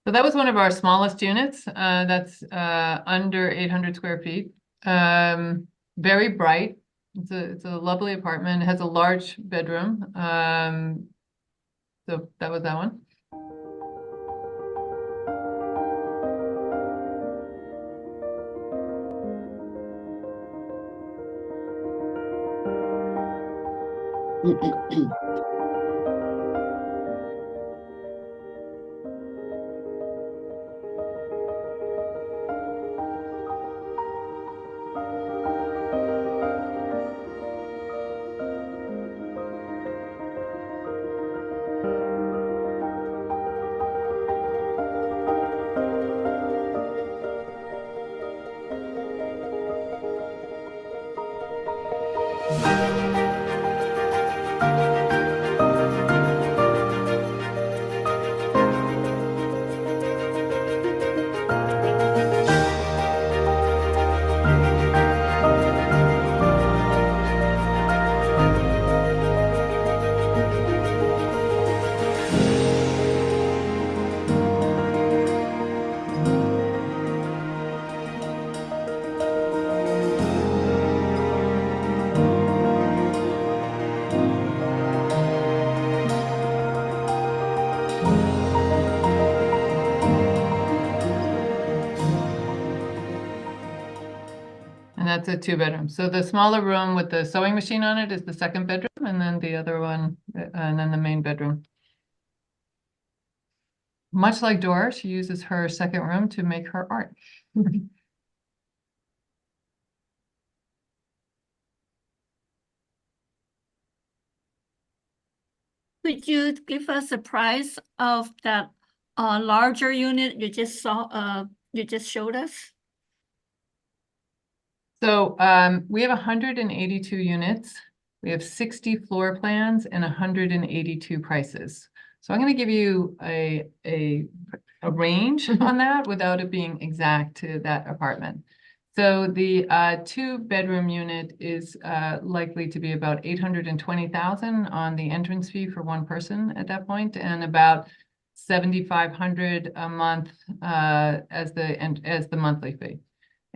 [SPEAKER 12] So that was one of our smallest units. That's under 800 square feet. Very bright. It's a lovely apartment. It has a large bedroom. So that was that one. And that's a 2-bedroom. So the smaller room with the sewing machine on it is the 2nd bedroom, and then the other one, and then the main bedroom. Much like Dora, she uses her 2nd room to make her art.
[SPEAKER 6] Could you give us a price of that larger unit you just showed us?
[SPEAKER 12] So we have 182 units. We have 60 floor plans and 182 prices. So I'm going to give you a range on that without it being exact to that apartment. So the 2-bedroom unit is likely to be about 820,000 on the entrance fee for one person at that point, and about 7,500 a month as the monthly fee.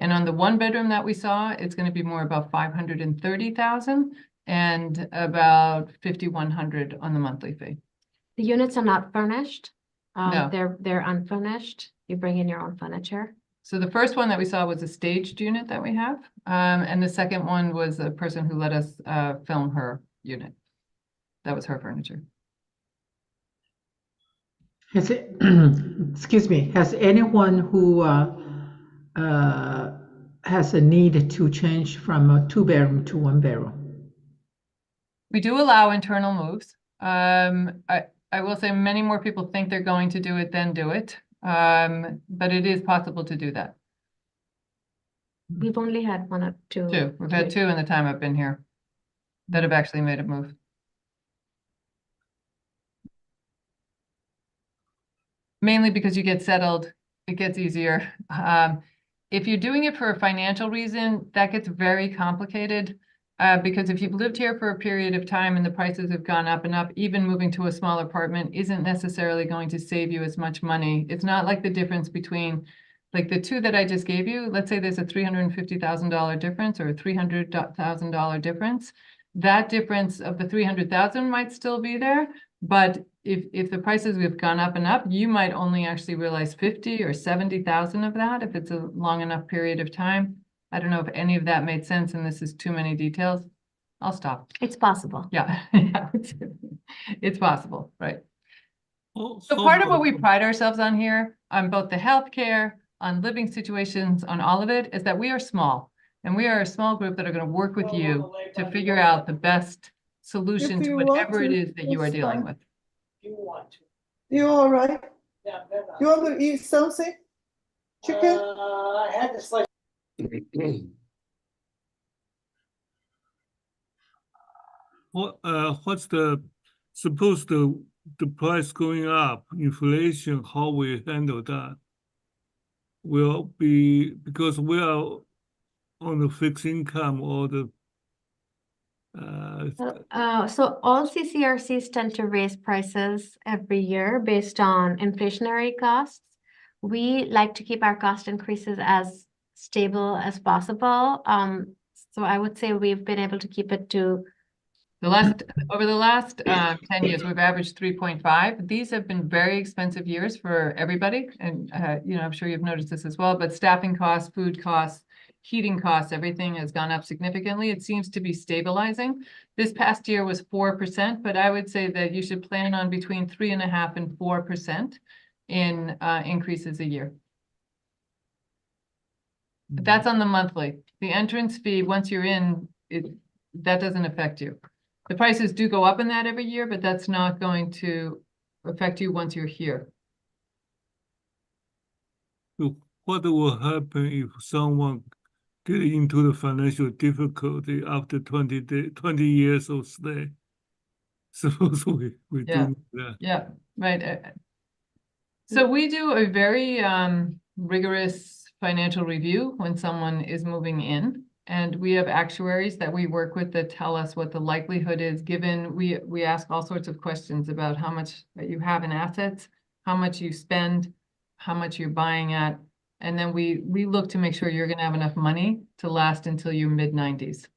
[SPEAKER 12] And on the 1-bedroom that we saw, it's going to be more about 530,000 and about 5,100 on the monthly fee.
[SPEAKER 11] The units are not furnished.
[SPEAKER 12] No.
[SPEAKER 11] They're unfurnished. You bring in your own furniture.
[SPEAKER 12] So the first one that we saw was a staged unit that we have. And the second one was a person who let us film her unit. That was her furniture.
[SPEAKER 1] Has it, excuse me, has anyone who has a need to change from a 2-bedroom to 1-bedroom?
[SPEAKER 12] We do allow internal moves. I will say many more people think they're going to do it than do it. But it is possible to do that.
[SPEAKER 11] We've only had 1 or 2.
[SPEAKER 12] 2. We've had 2 in the time I've been here that have actually made a move. Mainly because you get settled, it gets easier. If you're doing it for a financial reason, that gets very complicated. Because if you've lived here for a period of time and the prices have gone up and up, even moving to a small apartment isn't necessarily going to save you as much money. It's not like the difference between, like the 2 that I just gave you. Let's say there's a $350,000 difference or a $300,000 difference. That difference of the 300,000 might still be there, but if the prices have gone up and up, you might only actually realize 50 or 70,000 of that if it's a long enough period of time. I don't know if any of that made sense, and this is too many details. I'll stop.
[SPEAKER 11] It's possible.
[SPEAKER 12] Yeah, it's possible, right?
[SPEAKER 4] Oh,
[SPEAKER 12] So part of what we pride ourselves on here, on both the healthcare, on living situations, on all of it, is that we are small. And we are a small group that are going to work with you to figure out the best solution to whatever it is that you are dealing with.
[SPEAKER 17] You want to. You all right? Yeah. You want to eat something? Chicken? I had this like.
[SPEAKER 4] What's suppose the price going up, inflation, how we handle that will be because we are on the fixed income or the
[SPEAKER 11] So all CCRCs tend to raise prices every year based on inflationary costs. We like to keep our cost increases as stable as possible. So I would say we've been able to keep it to
[SPEAKER 12] over the last 10 years, we've averaged 3.5. These have been very expensive years for everybody. And, I'm sure you've noticed this as well, but staffing costs, food costs, heating costs, everything has gone up significantly. It seems to be stabilizing. This past year was 4%, but I would say that you should plan on between 3.5% and 4% in increases a year. But that's on the monthly. The entrance fee, once you're in, that doesn't affect you. The prices do go up in that every year, but that's not going to affect you once you're here.
[SPEAKER 4] So what will happen if someone get into the financial difficulty after 20 years of stay? Suppose we do that.
[SPEAKER 12] Yeah, right. So we do a very rigorous financial review when someone is moving in. And we have actuaries that we work with that tell us what the likelihood is given. We ask all sorts of questions about how much you have in assets, how much you spend, how much you're buying at. And then we look to make sure you're going to have enough money to last until your mid-90s.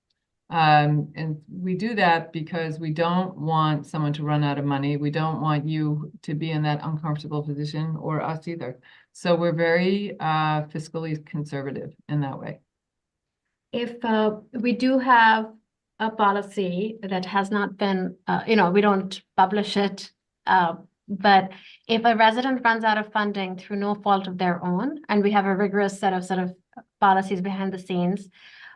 [SPEAKER 12] And we do that because we don't want someone to run out of money. We don't want you to be in that uncomfortable position, or us either. So we're very fiscally conservative in that way.
[SPEAKER 11] If we do have a policy that has not been, we don't publish it, but if a resident runs out of funding through no fault of their own, and we have a rigorous set of sort of policies behind the scenes,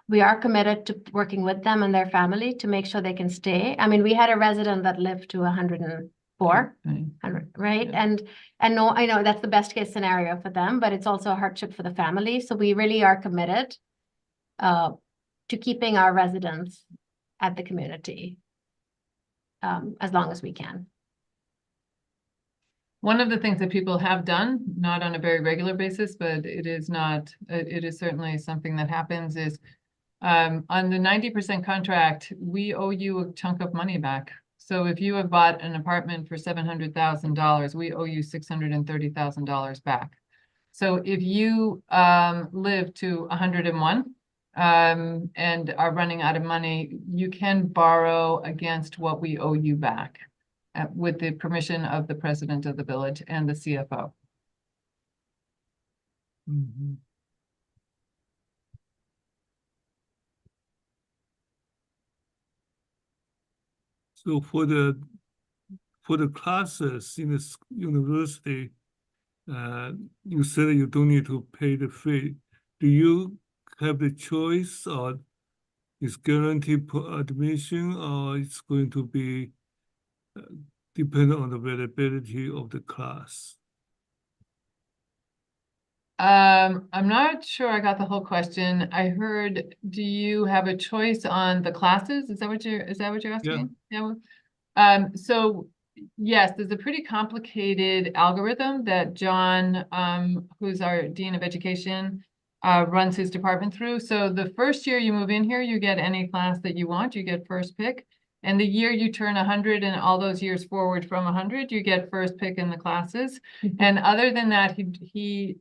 [SPEAKER 11] we are committed to working with them and their family to make sure they can stay. I mean, we had a resident that lived to 104, 100, right?
[SPEAKER 12] Yeah.
[SPEAKER 11] And no, I know that's the best case scenario for them, but it's also a hardship for the family. So we really are committed to keeping our residents at the community as long as we can.
[SPEAKER 12] One of the things that people have done, not on a very regular basis, but it is certainly something that happens, is on the 90% contract, we owe you a chunk of money back. So if you have bought an apartment for $700,000, we owe you $630,000 back. So if you live to 101 and are running out of money, you can borrow against what we owe you back with the permission of the president of the village and the CFO.
[SPEAKER 4] Mm-hmm. So for the classes in the university, you said you don't need to pay the fee. Do you have the choice, or is guaranteed per admission, or it's going to be dependent on the availability of the class?
[SPEAKER 12] I'm not sure I got the whole question. I heard, do you have a choice on the classes? Is that what you're asking? Yeah. So yes, there's a pretty complicated algorithm that John, who's our Dean of Education, runs his department through. So the first year you move in here, you get any class that you want, you get first pick. And the year you turn 100 and all those years forward from 100, you get first pick in the classes. And other than that, he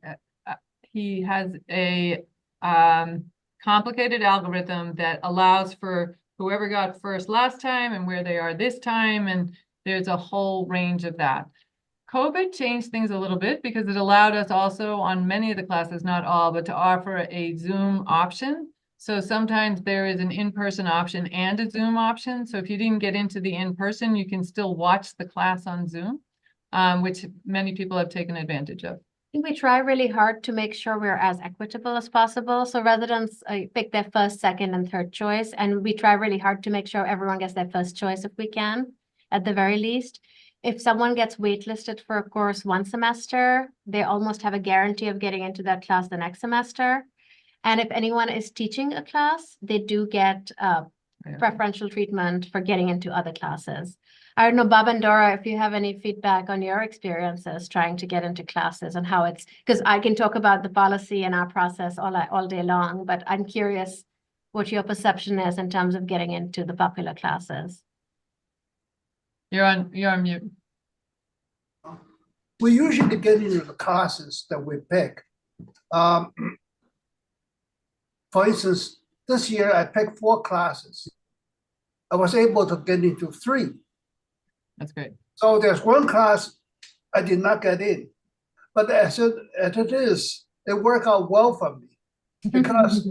[SPEAKER 12] has a complicated algorithm that allows for whoever got first last time and where they are this time, and there's a whole range of that. COVID changed things a little bit because it allowed us also on many of the classes, not all, but to offer a Zoom option. So sometimes there is an in-person option and a Zoom option. So if you didn't get into the in-person, you can still watch the class on Zoom, which many people have taken advantage of.
[SPEAKER 11] I think we try really hard to make sure we're as equitable as possible. So residents pick their first, second, and third choice, and we try really hard to make sure everyone gets their first choice if we can, at the very least. If someone gets waitlisted for a course one semester, they almost have a guarantee of getting into that class the next semester. And if anyone is teaching a class, they do get preferential treatment for getting into other classes. I don't know, Bob and Dora, if you have any feedback on your experiences trying to get into classes and how it's, because I can talk about the policy and our process all day long, but I'm curious what your perception is in terms of getting into the popular classes.
[SPEAKER 12] You're on mute.
[SPEAKER 5] We usually get into the classes that we pick. For instance, this year I picked 4 classes. I was able to get into 3.
[SPEAKER 12] That's great.
[SPEAKER 5] So there's one class I did not get in, but as it is, it worked out well for me because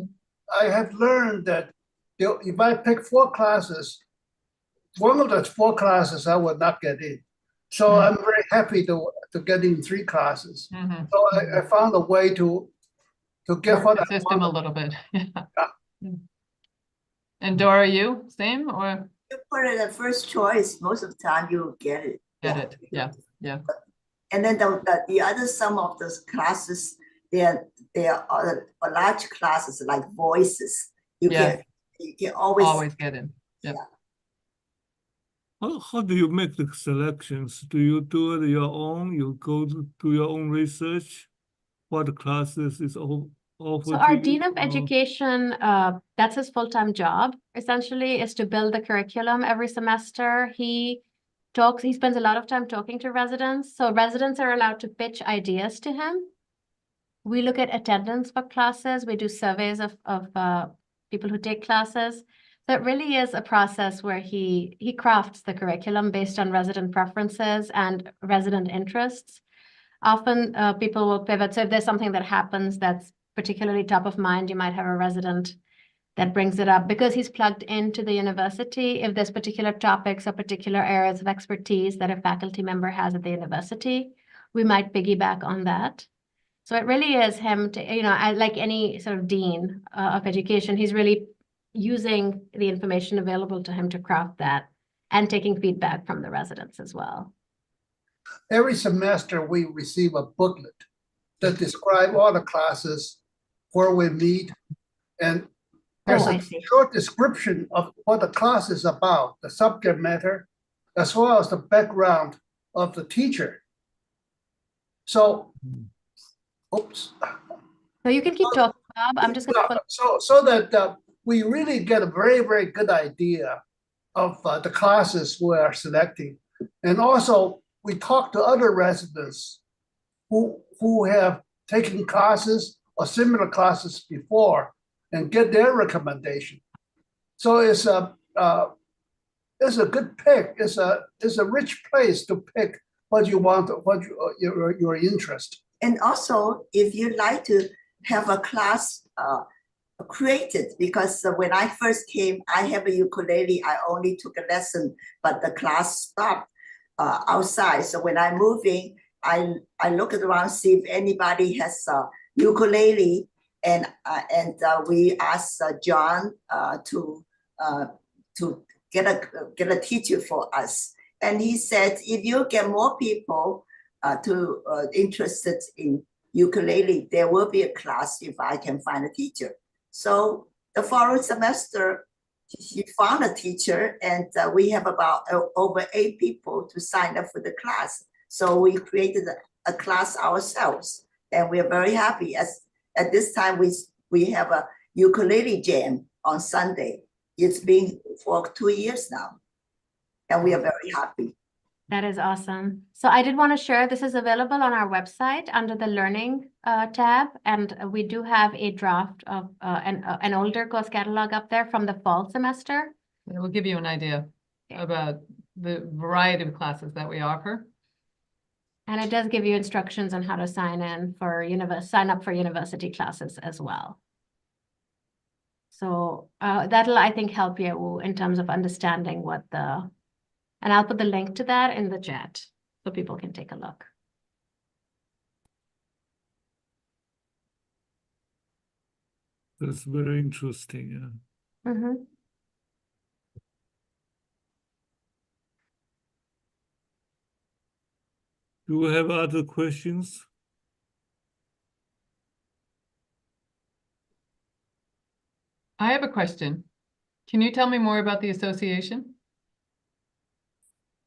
[SPEAKER 5] I have learned that if I pick 4 classes, one of those 4 classes I will not get in. So I'm very happy to get in 3 classes. So I found a way to get what
[SPEAKER 12] the system a little bit. Yeah. And Dora, you same or?
[SPEAKER 13] You put it at first choice, most of the time you get it.
[SPEAKER 12] Get it, yeah.
[SPEAKER 13] And then the other some of those classes, they are large classes like voices. You can always
[SPEAKER 12] get in. Yep.
[SPEAKER 4] How do you make the selections? Do you do it your own? You go to do your own research? What classes is offered?
[SPEAKER 11] So our Dean of Education, that's his full-time job, essentially, is to build the curriculum every semester. He spends a lot of time talking to residents. So residents are allowed to pitch ideas to him. We look at attendance for classes. We do surveys of people who take classes. So it really is a process where he crafts the curriculum based on resident preferences and resident interests. Often people will pivot. So if there's something that happens that's particularly top of mind, you might have a resident that brings it up because he's plugged into the university. If there's particular topics or particular areas of expertise that a faculty member has at the university, we might piggyback on that. So it really is him to, like any sort of dean of education, he's really using the information available to him to craft that and taking feedback from the residents as well.
[SPEAKER 5] Every semester, we receive a booklet that describe all the classes, where we meet, and there's a short description of what the class is about, the subject matter, as well as the background of the teacher. So, oops.
[SPEAKER 11] So you can keep talking, Bob. I'm just going to
[SPEAKER 5] so that we really get a very, very good idea of the classes we are selecting. And also, we talk to other residents who have taken classes or similar classes before and get their recommendation. So it's a good pick. It's a rich place to pick what you want, what your interest.
[SPEAKER 13] And also, if you'd like to have a class created, because when I first came, I have a ukulele. I only took a lesson, but the class stopped outside. So when I moved in, I looked around, see if anybody has a ukulele, and we asked John to get a teacher for us. And he said, if you get more people interested in ukulele, there will be a class if I can find a teacher. So the following semester, he found a teacher, and we have about over 8 people to sign up for the class. So we created a class ourselves, and we are very happy. At this time, we have a ukulele jam on Sunday. It's been for 2 years now, and we are very happy.
[SPEAKER 11] That is awesome. So I did want to share, this is available on our website under the Learning tab, and we do have a draft of an older course catalog up there from the fall semester.
[SPEAKER 12] It will give you an idea about the variety of classes that we offer.
[SPEAKER 11] And it does give you instructions on how to sign up for university classes as well. So that'll, I think, help you in terms of understanding and I'll put the link to that in the chat so people can take a look.
[SPEAKER 4] That's very interesting. Yeah.
[SPEAKER 11] Mm-hmm.
[SPEAKER 4] Do we have other questions?
[SPEAKER 12] I have a question. Can you tell me more about the association?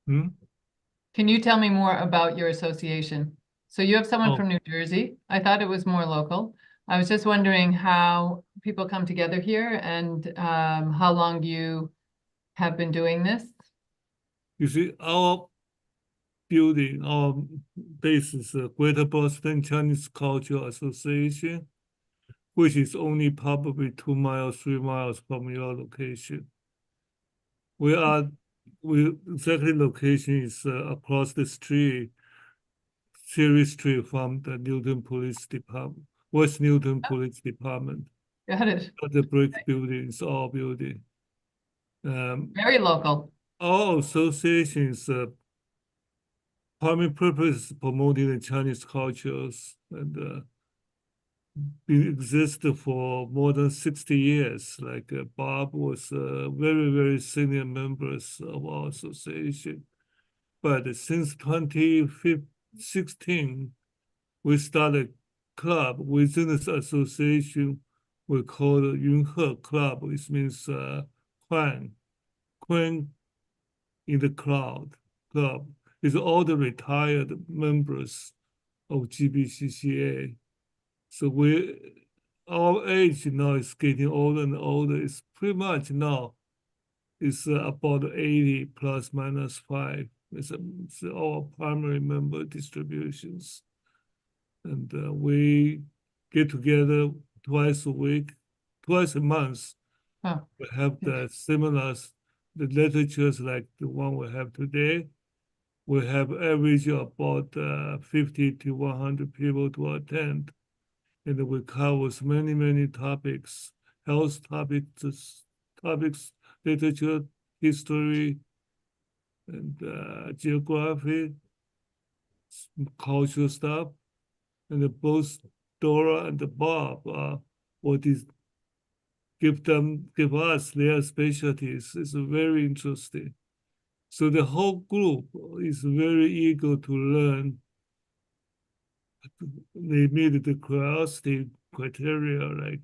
[SPEAKER 12] Can you tell me more about your association? So you have someone from New Jersey. I thought it was more local. I was just wondering how people come together here and how long you have been doing this.
[SPEAKER 4] You see, our building, our base is the Greater Boston Chinese Cultural Association, which is only probably 2 miles, 3 miles from your location. Exactly location is across the street, Cherry Street from the Newton Police Department, West Newton Police Department.
[SPEAKER 12] Got it.
[SPEAKER 4] The brick building is our building.
[SPEAKER 12] Very local.
[SPEAKER 4] Our association's primary purpose is promoting the Chinese cultures and been existed for more than 60 years. Like Bob was very, very senior members of our association. But since 2016, we started a club within this association. We call it Yunhe Club, which means Quang in the club. It's all the retired members of GBCCA. So our age now is getting older and older. It's pretty much now, it's about 80 plus minus 5. It's our primary member distributions. And we get together twice a month. We have the seminars, the literatures like the one we have today. We have average about 50 to 100 people to attend. And we cover many, many topics, health topics, literature, history, and geography, cultural stuff. And both Dora and Bob give us their specialties. It's very interesting. So the whole group is very eager to learn. They meet the curiosity criteria, like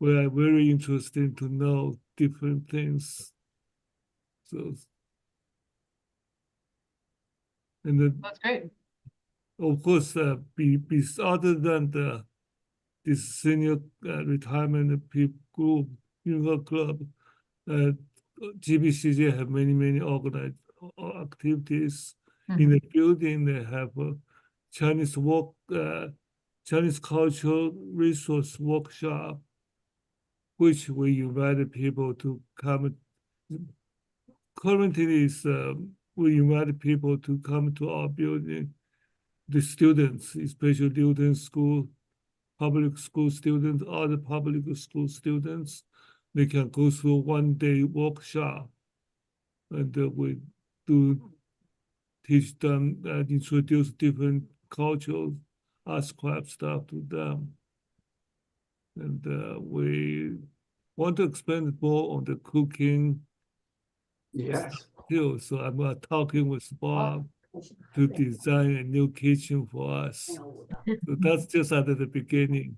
[SPEAKER 4] we are very interested to know different things. So, and then,
[SPEAKER 12] That's great.
[SPEAKER 4] of course, other than this senior retirement group, club, GBCJ have many organized activities. In the building. They have a Chinese cultural resource workshop, which we invited people to come. Currently, we invited people to come to our building. The students, especially Newton School, public school students, other public school students, they can go through one-day workshop, and we do teach them and introduce different cultural arts craft stuff to them. And we want to expand more on the cooking.
[SPEAKER 7] Yes.
[SPEAKER 4] Too. So I'm talking with Bob to design a new kitchen for us. So that's just at the beginning.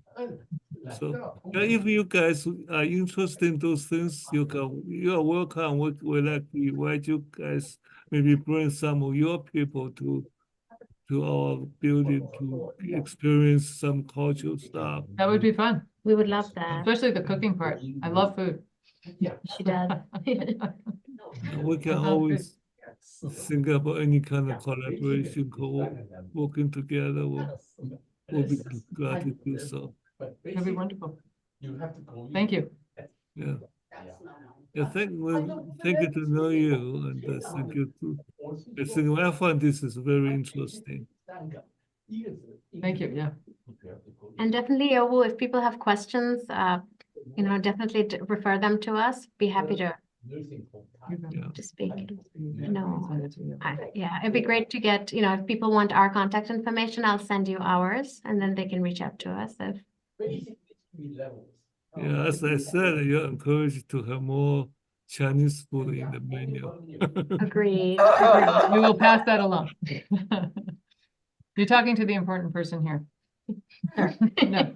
[SPEAKER 4] So if you guys are interested in those things, you are welcome. We like to invite you guys. Maybe bring some of your people to our building to experience some cultural stuff.
[SPEAKER 12] That would be fun.
[SPEAKER 11] We would love that.
[SPEAKER 12] Especially the cooking part. I love food.
[SPEAKER 11] She does.
[SPEAKER 4] We can always think about any kind of collaboration, working together. We'll be glad to do so.
[SPEAKER 12] That'd be wonderful. Thank you.
[SPEAKER 4] Yeah. Yeah, thank you to know you, and thank you to. I find this is very interesting.
[SPEAKER 12] Thank you. Yeah.
[SPEAKER 11] And definitely, Yauwu, if people have questions, definitely refer them to us. Be happy to speak. Yeah, it'd be great to get, if people want our contact information, I'll send you ours, and then they can reach out to us.
[SPEAKER 4] Yeah, as I said, you're encouraged to have more Chinese food in the menu.
[SPEAKER 11] Agreed.
[SPEAKER 12] We will pass that along. You're talking to the important person here. No.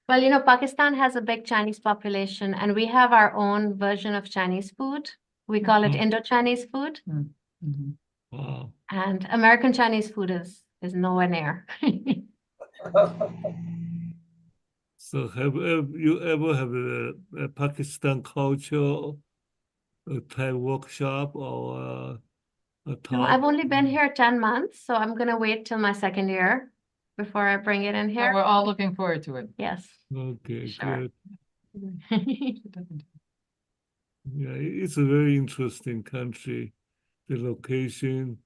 [SPEAKER 11] Well, Pakistan has a big Chinese population, and we have our own version of Chinese food. We call it Indo-Chinese food.
[SPEAKER 4] Wow.
[SPEAKER 11] And American Chinese food is nowhere near.
[SPEAKER 4] So have you ever have a Pakistan culture type workshop or a talk?
[SPEAKER 11] No, I've only been here 10 months, so I'm going to wait till my second year before I bring it in here.
[SPEAKER 12] We're all looking forward to it.
[SPEAKER 11] Yes.
[SPEAKER 4] Okay,
[SPEAKER 11] Sure.
[SPEAKER 4] good. Yeah, it's a very interesting country. The location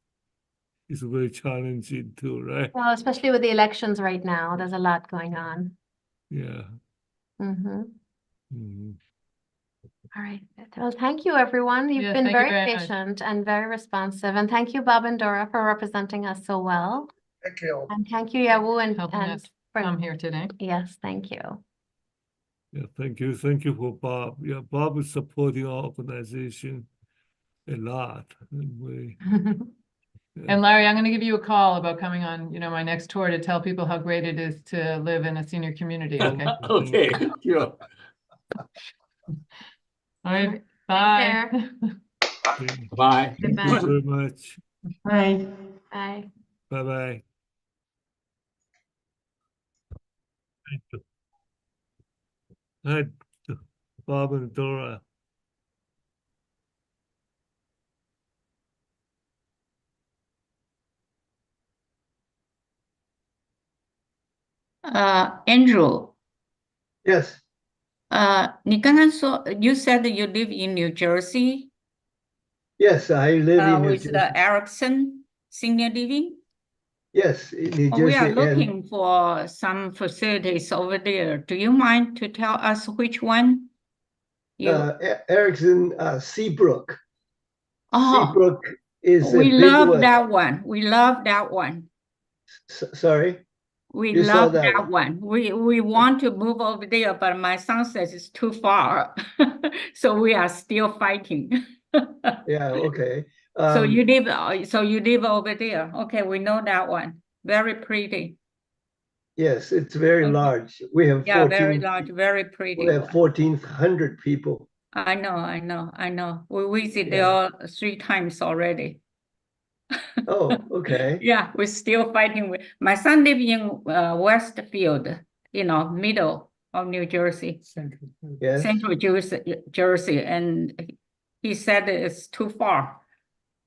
[SPEAKER 4] is very challenging too, right?
[SPEAKER 11] Well, especially with the elections right now, there's a lot going on.
[SPEAKER 4] Yeah.
[SPEAKER 11] All right. Well, thank you, everyone. You've been
[SPEAKER 12] thank you
[SPEAKER 11] very
[SPEAKER 12] very much.
[SPEAKER 11] patient and very responsive. And thank you, Bob and Dora, for representing us so well.
[SPEAKER 5] Thank you.
[SPEAKER 11] And thank you, Yauwu, and
[SPEAKER 12] us come here today.
[SPEAKER 11] Yes, thank you.
[SPEAKER 4] Yeah, thank you. Thank you for Bob. Yeah, Bob is supporting our organization a lot. And
[SPEAKER 12] And Larry, I'm going to give you a call about coming on, my next tour to tell people how great it is to live in a senior community. Okay.
[SPEAKER 8] Okay, sure.
[SPEAKER 12] All right. Bye.
[SPEAKER 8] Bye.
[SPEAKER 4] Thank you very much.
[SPEAKER 11] Bye. Bye.
[SPEAKER 4] Bye-bye. Thank you. Hi, Bob and Dora.
[SPEAKER 18] Andrew,
[SPEAKER 15] Yes.
[SPEAKER 18] 你刚刚说 you said you live in New Jersey,
[SPEAKER 15] Yes, I live in New
[SPEAKER 18] with
[SPEAKER 15] Jersey.
[SPEAKER 18] the Erickson Senior Living.
[SPEAKER 15] Yes, in New
[SPEAKER 18] We are
[SPEAKER 15] Jersey, and
[SPEAKER 18] looking for some facilities over there. Do you mind to tell us which one?
[SPEAKER 15] Erickson Seabrook.
[SPEAKER 18] Oh,
[SPEAKER 15] Seabrook is a
[SPEAKER 18] we
[SPEAKER 15] big
[SPEAKER 18] love
[SPEAKER 15] one.
[SPEAKER 18] that one. We love that one.
[SPEAKER 15] Sorry?
[SPEAKER 18] We
[SPEAKER 15] You saw
[SPEAKER 18] love
[SPEAKER 15] that
[SPEAKER 18] that one. We want to move over there, but my son says it's too far. So we are still fighting.
[SPEAKER 15] Yeah, okay.
[SPEAKER 18] So you live over there. Okay, we know that one. Very pretty.
[SPEAKER 15] Yes, it's very
[SPEAKER 18] Okay.
[SPEAKER 15] large. We have
[SPEAKER 18] Yeah, very
[SPEAKER 15] 14,
[SPEAKER 18] large, very pretty
[SPEAKER 15] we have
[SPEAKER 18] one.
[SPEAKER 15] 1,400 people.
[SPEAKER 18] I know. We visit
[SPEAKER 15] Yeah.
[SPEAKER 18] there 3 times already.
[SPEAKER 15] Oh, okay.
[SPEAKER 18] Yeah, we're still fighting with, my son lives in Westfield, middle of New Jersey.
[SPEAKER 15] Yes.
[SPEAKER 18] Central Jersey, and he said it's too far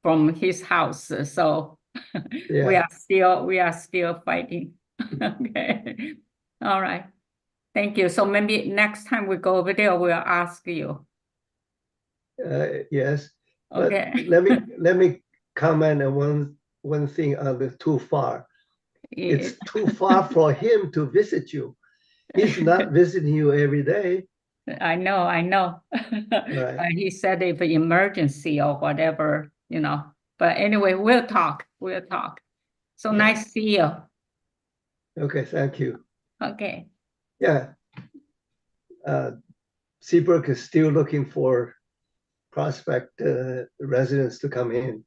[SPEAKER 18] from his house, so we
[SPEAKER 15] Yeah.
[SPEAKER 18] are still fighting. Okay, all right. Thank you. So maybe next time we go over there, we'll ask you.
[SPEAKER 15] Yes. But
[SPEAKER 18] Okay.
[SPEAKER 15] let me comment on one thing on the too far. It's too far for him to visit you. He's not visiting you every day.
[SPEAKER 18] I know.
[SPEAKER 15] Right.
[SPEAKER 18] He said if emergency or whatever, but anyway, we'll talk. So
[SPEAKER 15] Yeah.
[SPEAKER 18] nice to see you.
[SPEAKER 15] Okay, thank you.
[SPEAKER 18] Okay.
[SPEAKER 15] Yeah. Seabrook is still looking for prospect residents to come in.